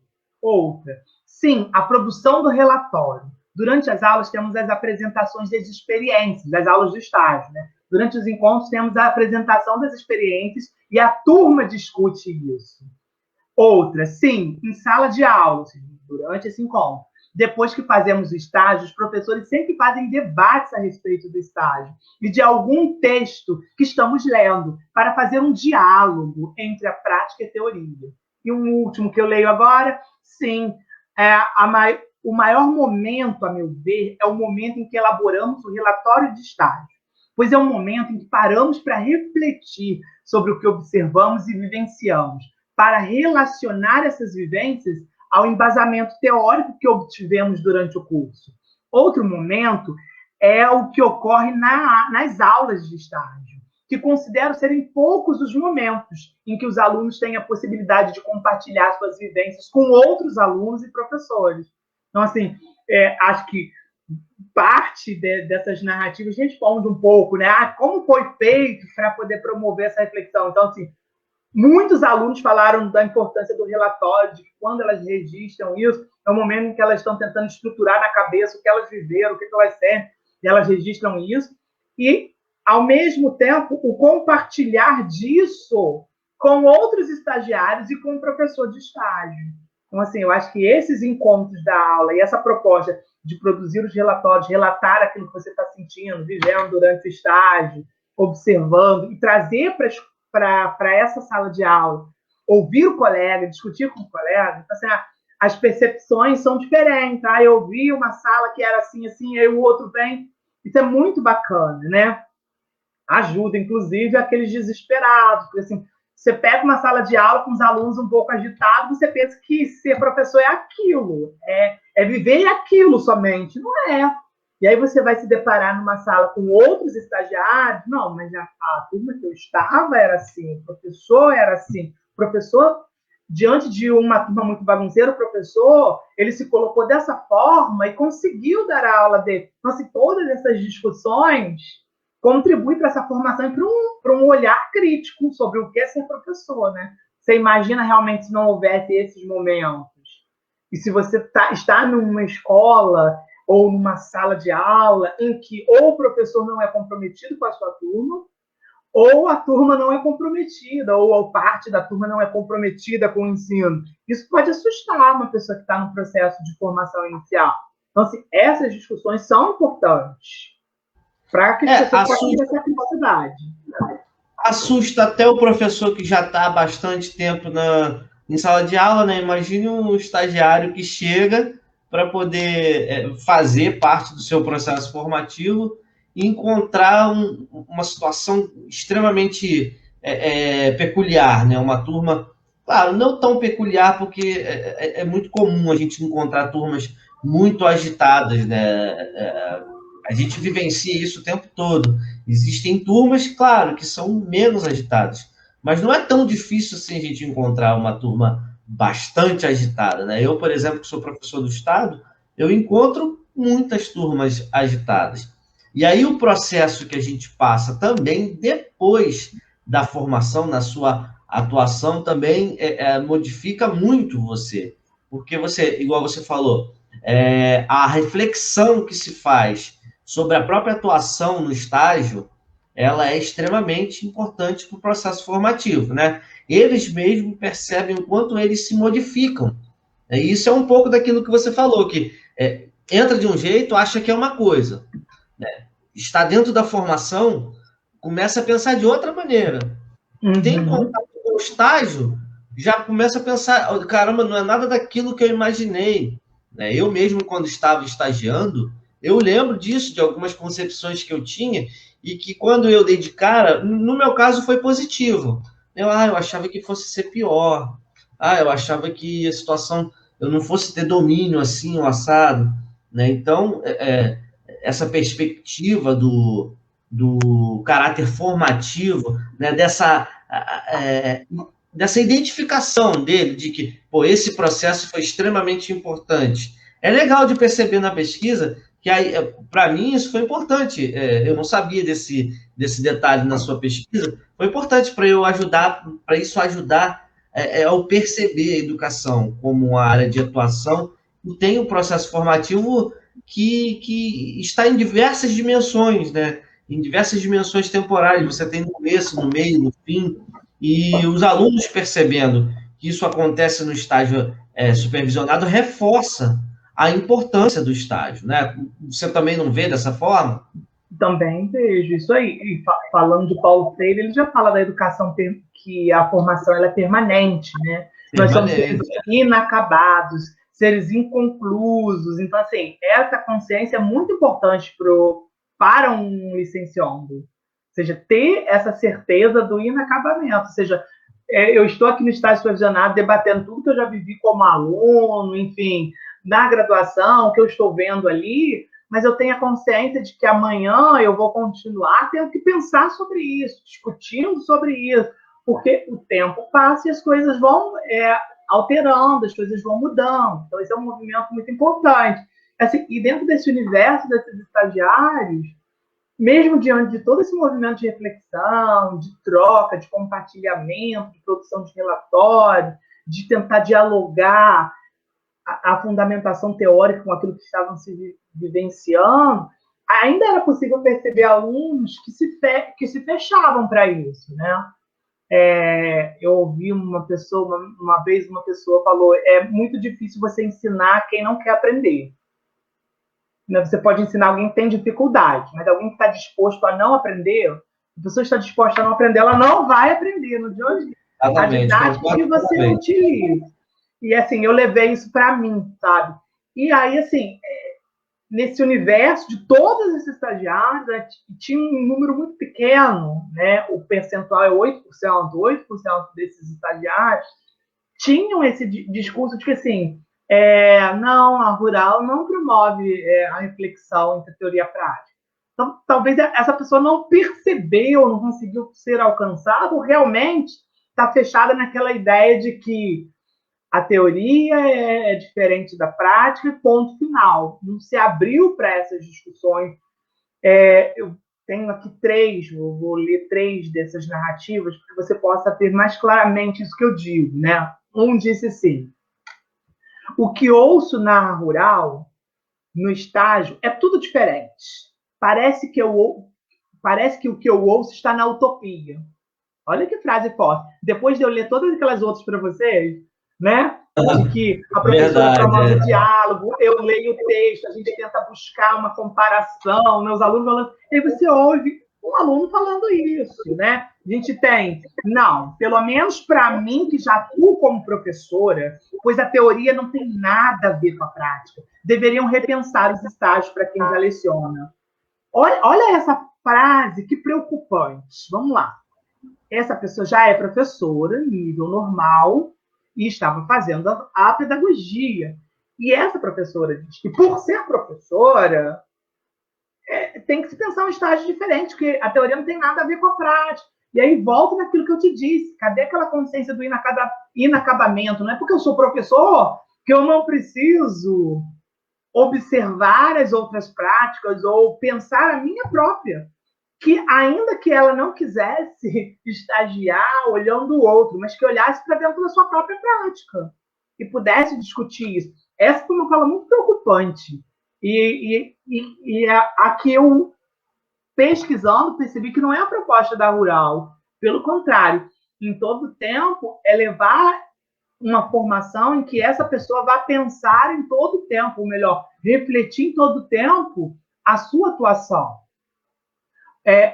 Speaker 2: Outra, sim, a produção do relatório. Durante as aulas temos as apresentações das experiências, das aulas do estágio, né? Durante os encontros temos a apresentação das experiências e a turma discute isso. Outra, sim, em sala de aula, durante esse encontro. Depois que fazemos o estágio, os professores sempre fazem debates a respeito do estágio e de algum texto que estamos lendo, para fazer um diálogo entre a prática e a teoria. E um último que eu leio agora, sim, o maior momento, a meu ver, é o momento em que elaboramos o relatório de estágio, pois é um momento em que paramos para refletir sobre o que observamos e vivenciamos, para relacionar essas vivências ao embasamento teórico que obtivemos durante o curso. Outro momento é o que ocorre nas aulas de estágio, que considero serem poucos os momentos em que os alunos têm a possibilidade de compartilhar suas vivências com outros alunos e professores. Então, assim, acho que parte dessas narrativas responde um pouco, né? Como foi feito para poder promover essa reflexão? Então, assim, muitos alunos falaram da importância do relatório, de que quando elas registram isso, é o momento em que elas estão tentando estruturar na cabeça o que elas viveram, o que elas sentem, e elas registram isso. E, ao mesmo tempo, o compartilhar disso com outros estagiários e com o professor de estágio. Então, assim, eu acho que esses encontros da aula e essa proposta de produzir os relatórios, relatar aquilo que você está sentindo, vivendo durante o estágio, observando, e trazer para essa sala de aula, ouvir o colega, discutir com o colega, então, assim, as percepções são diferentes, tá? Eu vi uma sala que era assim, assim, aí o outro vem. Isso é muito bacana, né? Ajuda, inclusive, aqueles desesperados, porque, assim, você pega uma sala de aula com os alunos um pouco agitados, você pensa que ser professor é aquilo, é viver aquilo somente. Não é. E aí você vai se deparar numa sala com outros estagiários. Não, mas a turma que eu estava era assim, o professor era assim. O professor, diante de uma turma muito bagunceira, o professor, ele se colocou dessa forma e conseguiu dar a aula dele. Então, assim, todas essas discussões contribuem para essa formação e para um olhar crítico sobre o que é ser professor, né? Você imagina realmente se não houvesse esses momentos. E se você está numa escola ou numa sala de aula em que ou o professor não é comprometido com a sua turma, ou a turma não é comprometida, ou a parte da turma não é comprometida com o ensino. Isso pode assustar uma pessoa que está no processo de formação inicial. Então, assim, essas discussões são importantes para que as pessoas possam ter essa capacidade.
Speaker 1: Assusta até o professor que já está há bastante tempo em sala de aula, né? Imagine um estagiário que chega para poder fazer parte do seu processo formativo e encontrar uma situação extremamente peculiar, né? Uma turma, claro, não tão peculiar, porque é muito comum a gente encontrar turmas muito agitadas, né? A gente vivencia isso o tempo todo. Existem turmas, claro, que são menos agitadas, mas não é tão difícil assim a gente encontrar uma turma bastante agitada, né? Eu, por exemplo, que sou professor do estado, eu encontro muitas turmas agitadas. E aí o processo que a gente passa também depois da formação, na sua atuação, também modifica muito você. Porque você, igual você falou, a reflexão que se faz sobre a própria atuação no estágio, ela é extremamente importante para o processo formativo, né? Eles mesmos percebem o quanto eles se modificam. E isso é um pouco daquilo que você falou, que entra de um jeito, acha que é uma coisa, né? Está dentro da formação, começa a pensar de outra maneira. Tem contato com o estágio, já começa a pensar, caramba, não é nada daquilo que eu imaginei. Né? Eu mesmo, quando estava estagiando, eu lembro disso, de algumas concepções que eu tinha, e que quando eu dei de cara, no meu caso foi positivo. Eu achava que fosse ser pior. Eu achava que a situação, eu não fosse ter domínio assim, o assado. Né? Então, essa perspectiva do caráter formativo, né? Dessa identificação dele, de que esse processo foi extremamente importante. É legal de perceber na pesquisa que, para mim, isso foi importante. Eu não sabia desse detalhe na sua pesquisa. Foi importante para eu ajudar, para isso ajudar ao perceber a educação como uma área de atuação e tem um processo formativo que está em diversas dimensões, né? Em diversas dimensões temporais. Você tem no começo, no meio, no fim, e os alunos percebendo que isso acontece no estágio supervisionado reforça a importância do estágio, né? Você também não vê dessa forma?
Speaker 2: Também vejo isso aí. E falando de Paulo Freire, ele já fala da educação, que a formação ela é permanente, né? Nós somos seres inacabados, seres inconclusos. Então, assim, essa consciência é muito importante para um licenciando. Ou seja, ter essa certeza do inacabamento. Ou seja, eu estou aqui no estágio supervisionado debatendo tudo que eu já vivi como aluno, enfim, na graduação, o que eu estou vendo ali, mas eu tenho a consciência de que amanhã eu vou continuar tendo que pensar sobre isso, discutindo sobre isso, porque o tempo passa e as coisas vão alterando, as coisas vão mudando. Então, esse é um movimento muito importante. Assim, e dentro desse universo desses estagiários, mesmo diante de todo esse movimento de reflexão, de troca, de compartilhamento, de produção de relatório, de tentar dialogar a fundamentação teórica com aquilo que estavam se vivenciando, ainda era possível perceber alunos que se fechavam para isso, né? Eu ouvi uma vez uma pessoa falou, é muito difícil você ensinar quem não quer aprender. Você pode ensinar alguém que tem dificuldade, mas alguém que está disposto a não aprender, a pessoa está disposta a não aprender, ela não vai aprender. No dia hoje, a didática que você utiliza. E, assim, eu levei isso para mim, sabe? E aí, assim, nesse universo de todos esses estagiários, tinha um número muito pequeno, né? O percentual é 8% desses estagiários tinham esse discurso de que, assim, não, a rural não promove a reflexão entre teoria e prática. Então, talvez essa pessoa não percebeu, não conseguiu ser alcançada, ou realmente está fechada naquela ideia de que a teoria é diferente da prática, ponto final. Não se abriu para essas discussões. Eu tenho aqui vou ler 3 dessas narrativas, para que você possa ver mais claramente isso que eu digo, né? Um disse assim: o que ouço na rural, no estágio, é tudo diferente. Parece que o que eu ouço está na utopia. Olha que frase forte. Depois de eu ler todas aquelas outras para vocês, né? De que a professora promove o diálogo, eu leio o texto, a gente tenta buscar uma comparação, meus alunos falando, e aí você ouve um aluno falando isso, né? A gente tem, não, pelo menos para mim, que já atuo como professora, pois a teoria não tem nada a ver com a prática. Deveriam repensar os estágios para quem já leciona. Olha essa frase, que preocupante. Vamos lá. essa pessoa já é professora, nível normal, e estava fazendo a pedagogia. E essa professora diz que, por ser professora, tem que se pensar um estágio diferente, porque a teoria não tem nada a ver com a prática. E aí volta naquilo que eu te disse. Cadê aquela consciência do inacabamento? Não é porque eu sou professor que eu não preciso observar as outras práticas ou pensar a minha própria. Que ainda que ela não quisesse estagiar olhando o outro, mas que olhasse para dentro da sua própria prática e pudesse discutir isso. Essa foi uma fala muito preocupante. E aqui eu, pesquisando, percebi que não é a proposta da Rural. Pelo contrário, em todo tempo, é levar uma formação em que essa pessoa vai pensar em todo o tempo, ou melhor, refletir em todo o tempo a sua atuação.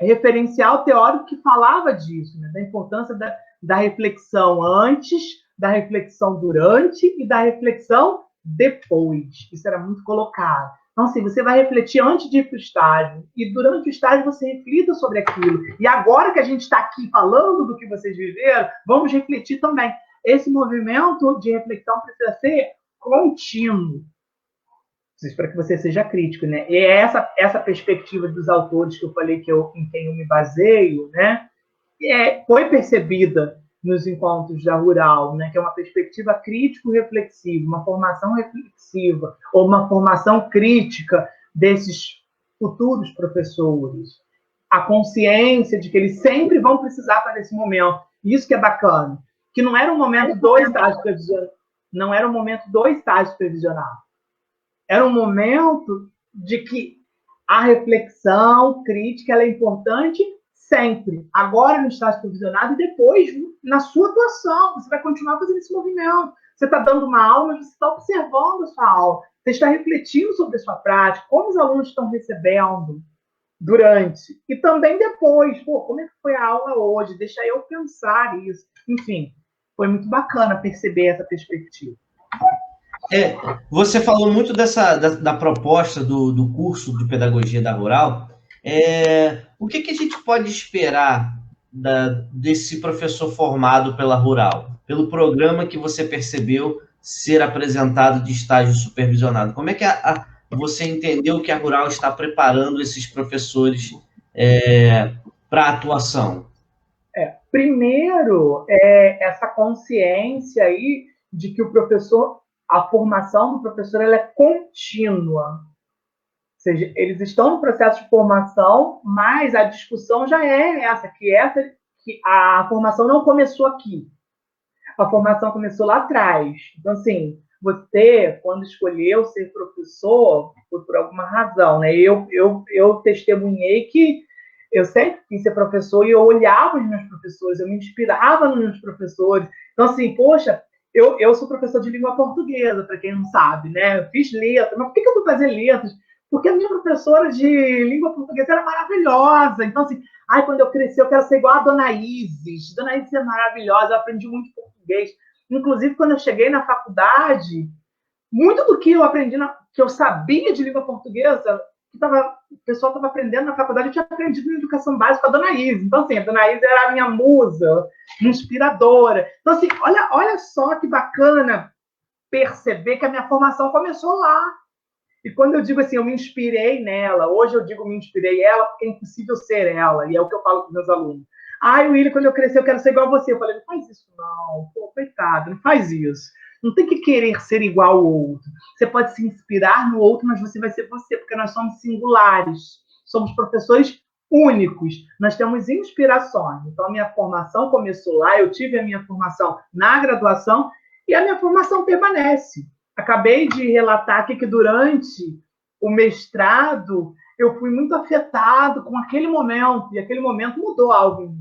Speaker 2: Referencial teórico que falava disso, né, da importância da reflexão antes, da reflexão durante e da reflexão depois. Isso era muito colocado. Então, assim, você vai refletir antes de ir para o estágio, e durante o estágio você reflita sobre aquilo. E agora que a gente está aqui falando do que vocês viveram, vamos refletir também. Esse movimento de reflexão precisa ser contínuo, para que você seja crítico, né? E é essa perspectiva dos autores que eu falei em quem eu me baseio, né? Foi percebida nos encontros da Rural, né? Que é uma perspectiva crítico-reflexiva, uma formação reflexiva, ou uma formação crítica desses futuros professores. A consciência de que eles sempre vão precisar para esse momento. Isso que é bacana. Que não era um momento do estágio previsional. Não era um momento do estágio previsional. Era um momento de que a reflexão crítica ela é importante sempre. Agora no estágio provisionado e depois na sua atuação. Você vai continuar fazendo esse movimento. Você está dando uma aula, mas você está observando a sua aula. Você está refletindo sobre a sua prática, como os alunos estão recebendo durante. E também depois. Como é que foi a aula hoje? Deixa eu pensar isso. Enfim, foi muito bacana perceber essa perspectiva.
Speaker 1: Você falou muito da proposta do curso de pedagogia da Rural. O que a gente pode esperar desse professor formado pela Rural? Pelo programa que você percebeu ser apresentado de estágio supervisionado. Como é que você entendeu que a Rural está preparando esses professores para a atuação?
Speaker 2: Primeiro, essa consciência aí de que a formação do professor ela é contínua. Ou seja, eles estão no processo de formação, mas a discussão já é que a formação não começou aqui. A formação começou lá atrás. Então, assim, você, quando escolheu ser professor, foi por alguma razão, né? Eu testemunhei que eu sempre quis ser professor e eu olhava os meus professores, eu me inspirava nos meus professores. Então, assim, poxa, eu sou professor de língua portuguesa, para quem não sabe, né? Eu fiz letras, mas por que eu fui fazer letras? Porque a minha professora de língua portuguesa era maravilhosa. Então, assim, quando eu crescer, eu quero ser igual a Dona Isis. Dona Isis é maravilhosa, eu aprendi muito português. Inclusive, quando eu cheguei na faculdade, muito do que eu aprendi, que eu sabia de língua portuguesa, o pessoal estava aprendendo na faculdade, eu tinha aprendido na educação básica com a Dona Isis. Então, assim, a Dona Isis era a minha musa, inspiradora. Então, assim, olha só que bacana perceber que a minha formação começou lá. E quando eu digo assim, eu me inspirei nela, hoje eu digo me inspirei ela, porque é impossível ser ela, e é o que eu falo com meus alunos. William, quando eu crescer, eu quero ser igual a você. Eu falei, não faz isso não, coitado, não faz isso. Não tem que querer ser igual ao outro. Você pode se inspirar no outro, mas você vai ser você, porque nós somos singulares. Somos professores únicos. Nós temos inspirações. Então, a minha formação começou lá, eu tive a minha formação na graduação, e a minha formação permanece. Acabei de relatar aqui que durante o mestrado eu fui muito afetado com aquele momento, e aquele momento mudou algo em mim.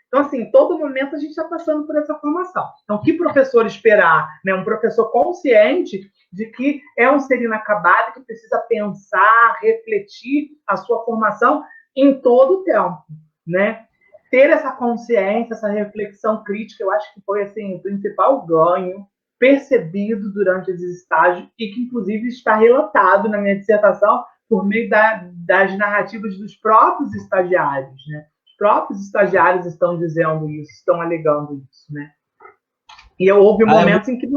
Speaker 2: Então, assim, todo momento a gente está passando por essa formação. Então, que professor esperar? Né? Um professor consciente de que é um ser inacabado, que precisa pensar, refletir a sua formação em todo o tempo. Né? Ter essa consciência, essa reflexão crítica, eu acho que foi assim, o principal ganho percebido durante esses estágios e que, inclusive, está relatado na minha dissertação por meio das narrativas dos próprios estagiários, né? Os próprios estagiários estão dizendo isso, estão alegando isso, né? E houve momentos em que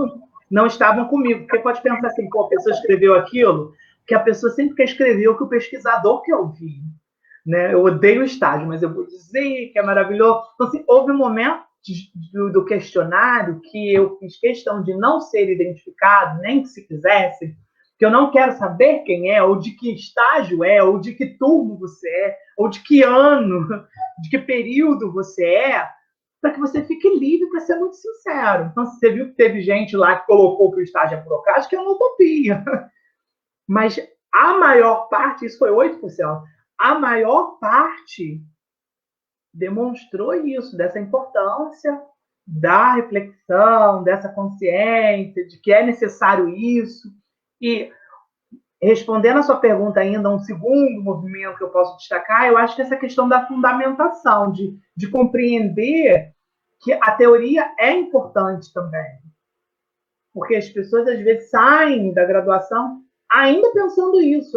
Speaker 2: não estavam comigo, porque pode pensar assim, pô, a pessoa escreveu aquilo, que a pessoa sempre quer escrever o que o pesquisador quer ouvir, né? Eu odeio o estágio, mas eu vou dizer que é maravilhoso. Então, assim, houve momentos do questionário que eu fiz questão de não ser identificado, nem que se quisesse, que eu não quero saber quem é, ou de que estágio é, ou de que turno você é, ou de que ano, de que período você é, para que você fique livre para ser muito sincero. Então, você viu que teve gente lá que colocou que o estágio é burocrático, é uma utopia. Mas a maior parte, isso foi 8%, a maior parte demonstrou isso, dessa importância da reflexão, dessa consciência, de que é necessário isso. E, respondendo a sua pergunta ainda, um segundo movimento que eu posso destacar, eu acho que essa questão da fundamentação, de compreender que a teoria é importante também. Porque as pessoas, às vezes, saem da graduação ainda pensando isso.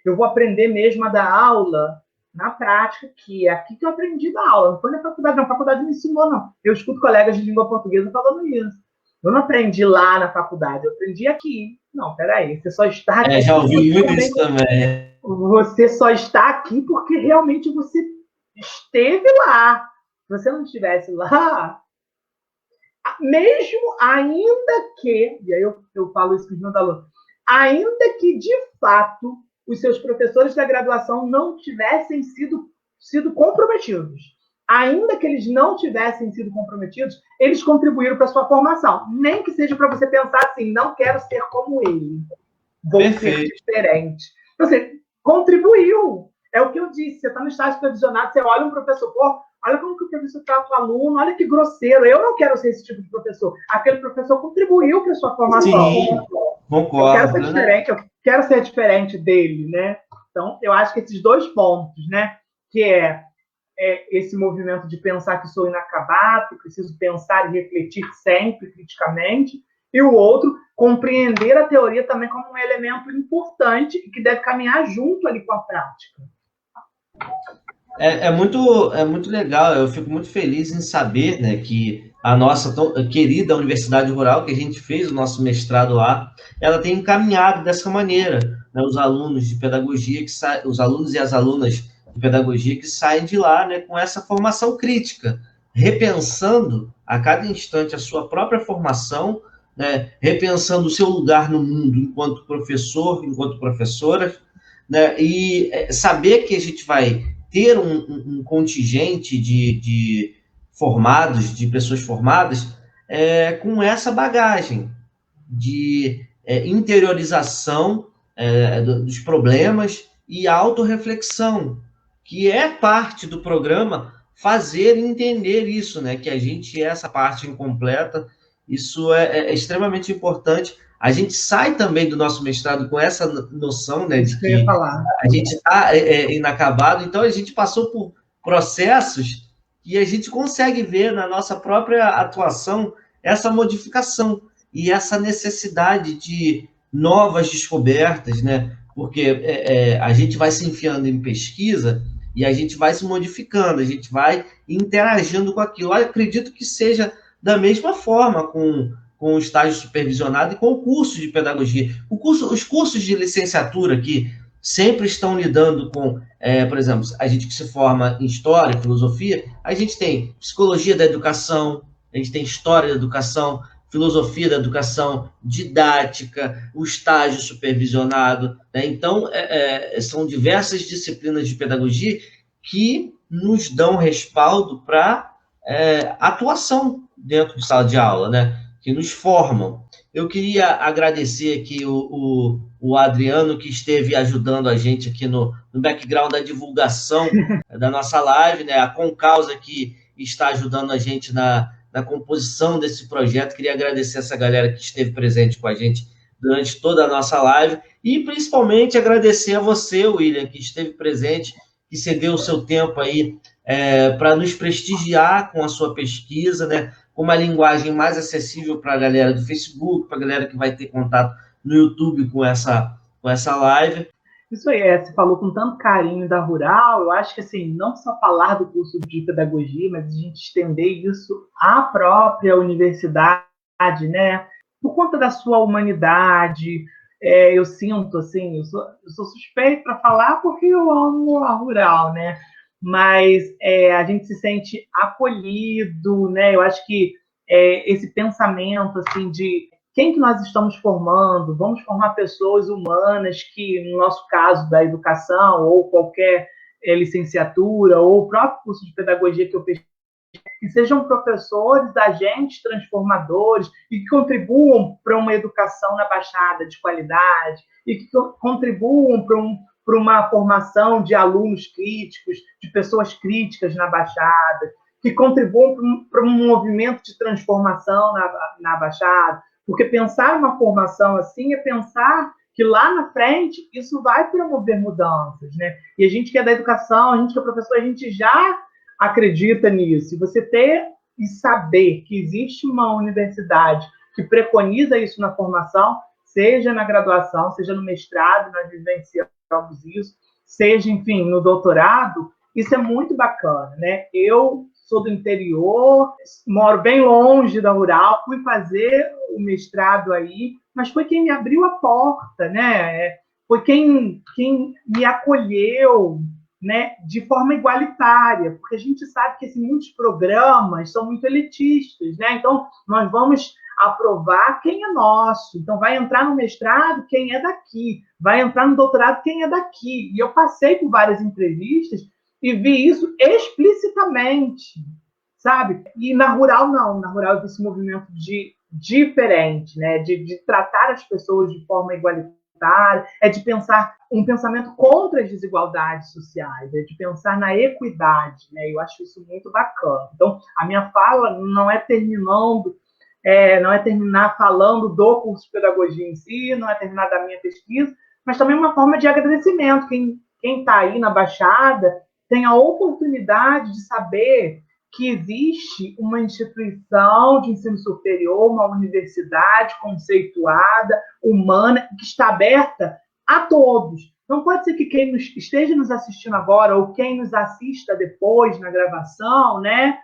Speaker 2: Eu vou aprender mesmo a dar aula na prática, que é aqui que eu aprendi a dar aula. Não foi na faculdade, não. A faculdade não me ensinou, não. Eu escuto colegas de língua portuguesa falando isso. Eu não aprendi lá na faculdade, eu aprendi aqui. Não, peraí, você só está aqui.
Speaker 1: Já ouvi muito isso também.
Speaker 2: Você só está aqui porque realmente você esteve lá. Se você não estivesse lá, mesmo ainda que, e aí eu falo isso para os meus alunos, ainda que de fato os seus professores da graduação não tivessem sido comprometidos, ainda que eles não tivessem sido comprometidos, eles contribuíram para a sua formação. Nem que seja para você pensar assim, não quero ser como ele, vou ser diferente. Então, você contribuiu. É o que eu disse, você está no estágio supervisionado, você olha um professor, pô, olha como que o professor trata o aluno, olha que grosseiro, eu não quero ser esse tipo de professor. Aquele professor contribuiu para a sua formação.
Speaker 1: Sim, concordo.
Speaker 2: Eu quero ser diferente, eu quero ser diferente dele, né? Então, eu acho que esses dois pontos, né, que é esse movimento de pensar que sou inacabado, que preciso pensar e refletir sempre criticamente, e o outro, compreender a teoria também como um elemento importante e que deve caminhar junto ali com a prática.
Speaker 1: É muito legal, eu fico muito feliz em saber, né, que a nossa tão querida Universidade Rural, que a gente fez o nosso mestrado lá, ela tem encaminhado dessa maneira, né, os alunos de pedagogia, os alunos e as alunas de pedagogia que saem de lá, né, com essa formação crítica, repensando a cada instante a sua própria formação, né, repensando o seu lugar no mundo enquanto professor, enquanto professora, né, e saber que a gente vai ter um contingente de formados, de pessoas formadas, com essa bagagem de interiorização dos problemas e autorreflexão, que é parte do programa fazer entender isso, né? Que a gente é essa parte incompleta, isso é extremamente importante. A gente sai também do nosso mestrado com essa noção, né, de que a gente está inacabado, então a gente passou por processos e a gente consegue ver na nossa própria atuação essa modificação e essa necessidade de novas descobertas, né? Porque a gente vai se enfiando em pesquisa e a gente vai se modificando, a gente vai interagindo com aquilo. Eu acredito que seja da mesma forma com o estágio supervisionado e com o curso de pedagogia. Os cursos de licenciatura que sempre estão lidando com, por exemplo, a gente que se forma em História, Filosofia, a gente tem Psicologia da Educação, a gente tem História da Educação, Filosofia da Educação, Didática, o estágio supervisionado, né? Então, são diversas disciplinas de pedagogia que nos dão respaldo para atuação dentro de sala de aula, né? Que nos formam. Eu queria agradecer aqui o Adriano, que esteve ajudando a gente aqui no background da divulgação da nossa live, né? A Concausa, que está ajudando a gente na composição desse projeto. Queria agradecer essa galera que esteve presente com a gente durante toda a nossa live e, principalmente, agradecer a você, William, que esteve presente, que cedeu o seu tempo aí para nos prestigiar com a sua pesquisa, né? Com uma linguagem mais acessível para a galera do Facebook, para a galera que vai ter contato no YouTube com essa live.
Speaker 2: Isso aí, você falou com tanto carinho da Rural, eu acho que, assim, não só falar do curso de pedagogia, mas a gente estender isso à própria universidade, né? Por conta da sua humanidade, eu sinto, assim, eu sou suspeito para falar porque eu amo a Rural, né? Mas a gente se sente acolhido, né? Eu acho que esse pensamento, assim, de quem que nós estamos formando? Vamos formar pessoas humanas que, no nosso caso da educação, ou qualquer licenciatura, ou o próprio curso de pedagogia que eu pesquiso, que sejam professores, agentes transformadores e que contribuam para uma educação na Baixada de qualidade e que contribuam para uma formação de alunos críticos, de pessoas críticas na Baixada, que contribuam para um movimento de transformação na Baixada, porque pensar uma formação assim é pensar que lá na frente isso vai promover mudanças, né? E a gente que é da educação, a gente que é professor, a gente já acredita nisso. E você ter e saber que existe uma universidade que preconiza isso na formação, seja na graduação, seja no mestrado, nós vivenciamos isso, seja, enfim, no doutorado, isso é muito bacana, né? Eu sou do interior, moro bem longe da Rural, fui fazer o mestrado aí, mas foi quem me abriu a porta, né? Foi quem me acolheu, né, de forma igualitária, porque a gente sabe que assim, muitos programas são muito elitistas, né? Então, nós vamos aprovar quem é nosso. Então, vai entrar no mestrado quem é daqui, vai entrar no doutorado quem é daqui. E eu passei por várias entrevistas e vi isso explicitamente, sabe? E na Rural, não. Na Rural, eu vi esse movimento diferente, né? De tratar as pessoas de forma igualitária, de pensar um pensamento contra as desigualdades sociais, de pensar na equidade, né? Eu acho isso muito bacana. Então, a minha fala não é terminar falando do curso de pedagogia em si, não é terminar da minha pesquisa, mas também uma forma de agradecimento. Quem está aí na Baixada tem a oportunidade de saber que existe uma instituição de ensino superior, uma universidade conceituada, humana, que está aberta a todos. Não pode ser que quem esteja nos assistindo agora ou quem nos assista depois na gravação, né?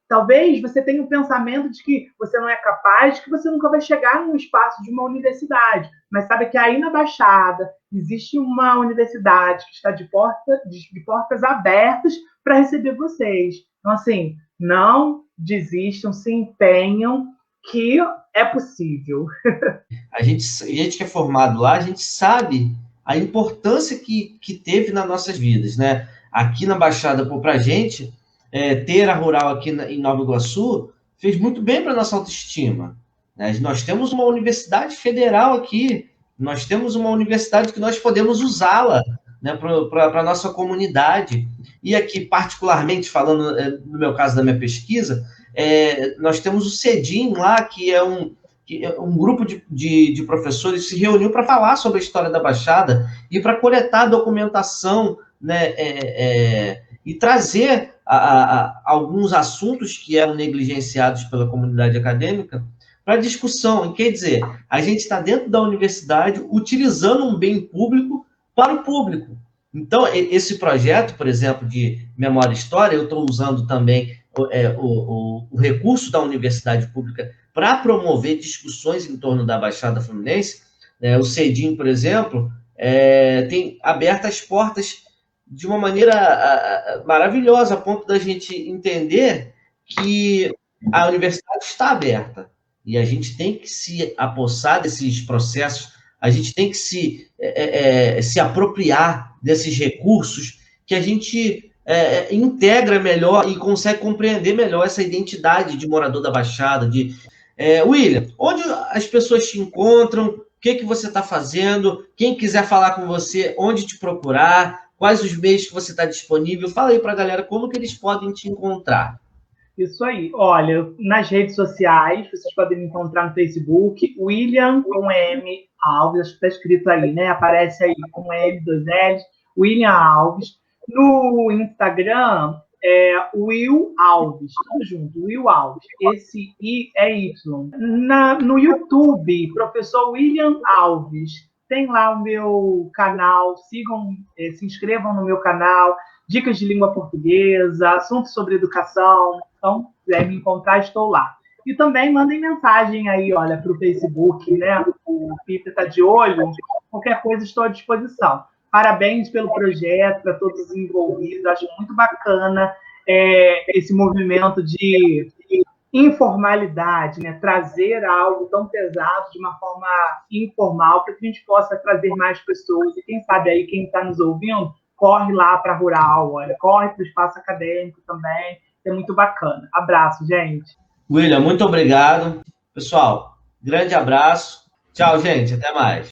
Speaker 2: Talvez você tenha um pensamento de que você não é capaz, de que você nunca vai chegar no espaço de uma universidade. Mas sabe que aí na Baixada existe uma universidade que está de portas abertas para receber vocês. Então, assim, não desistam, se empenham, que é possível.
Speaker 1: A gente que é formado lá, a gente sabe a importância que teve nas nossas vidas, né? Aqui na Baixada, para a gente, ter a Rural aqui em Nova Iguaçu fez muito bem para a nossa autoestima, né? Nós temos uma universidade federal aqui, nós temos uma universidade que nós podemos usá-la, né, para a nossa comunidade. E aqui, particularmente, falando no meu caso da minha pesquisa, nós temos o CEDIM lá, que é um grupo de professores se reuniu para falar sobre a história da Baixada e para coletar documentação, né, e trazer alguns assuntos que eram negligenciados pela comunidade acadêmica para discussão. E, quer dizer, a gente está dentro da universidade utilizando um bem público para o público. Então, esse projeto, por exemplo, de Memória e História, eu estou usando também o recurso da universidade pública para promover discussões em torno da Baixada Fluminense. O CEDIM, por exemplo, tem aberto as portas de uma maneira maravilhosa, a ponto da gente entender que a universidade está aberta e a gente tem que se apossar desses processos, a gente tem que se apropriar desses recursos que a gente integra melhor e consegue compreender melhor essa identidade de morador da Baixada. William, onde as pessoas te encontram? O que você está fazendo? Quem quiser falar com você, onde te procurar? Quais os meios que você está disponível? Fala aí para a galera como que eles podem te encontrar.
Speaker 2: Isso aí. Olha, nas redes sociais, vocês podem me encontrar no Facebook, William com M Alves, acho que está escrito aí, né? Aparece aí com M, 2 L's, William Alves. No Instagram, Will Alves, tudo junto, Will Alves. Esse I é Y. No YouTube, professor William Alves. tem lá o meu canal, sigam, se inscrevam no meu canal, dicas de língua portuguesa, assuntos sobre educação. Então, se quiser me encontrar, estou lá. E também mandem mensagem aí, olha, para o Facebook, né? O Peter está de olho, qualquer coisa estou à disposição. Parabéns pelo projeto, para todos os envolvidos, acho muito bacana esse movimento de informalidade, né? Trazer algo tão pesado de uma forma informal para que a gente possa trazer mais pessoas. E quem sabe aí, quem está nos ouvindo, corre lá para a Rural, olha, corre para o espaço acadêmico também, é muito bacana. Abraço, gente.
Speaker 1: William, muito obrigado. Pessoal, grande abraço. Tchau, gente. Até mais.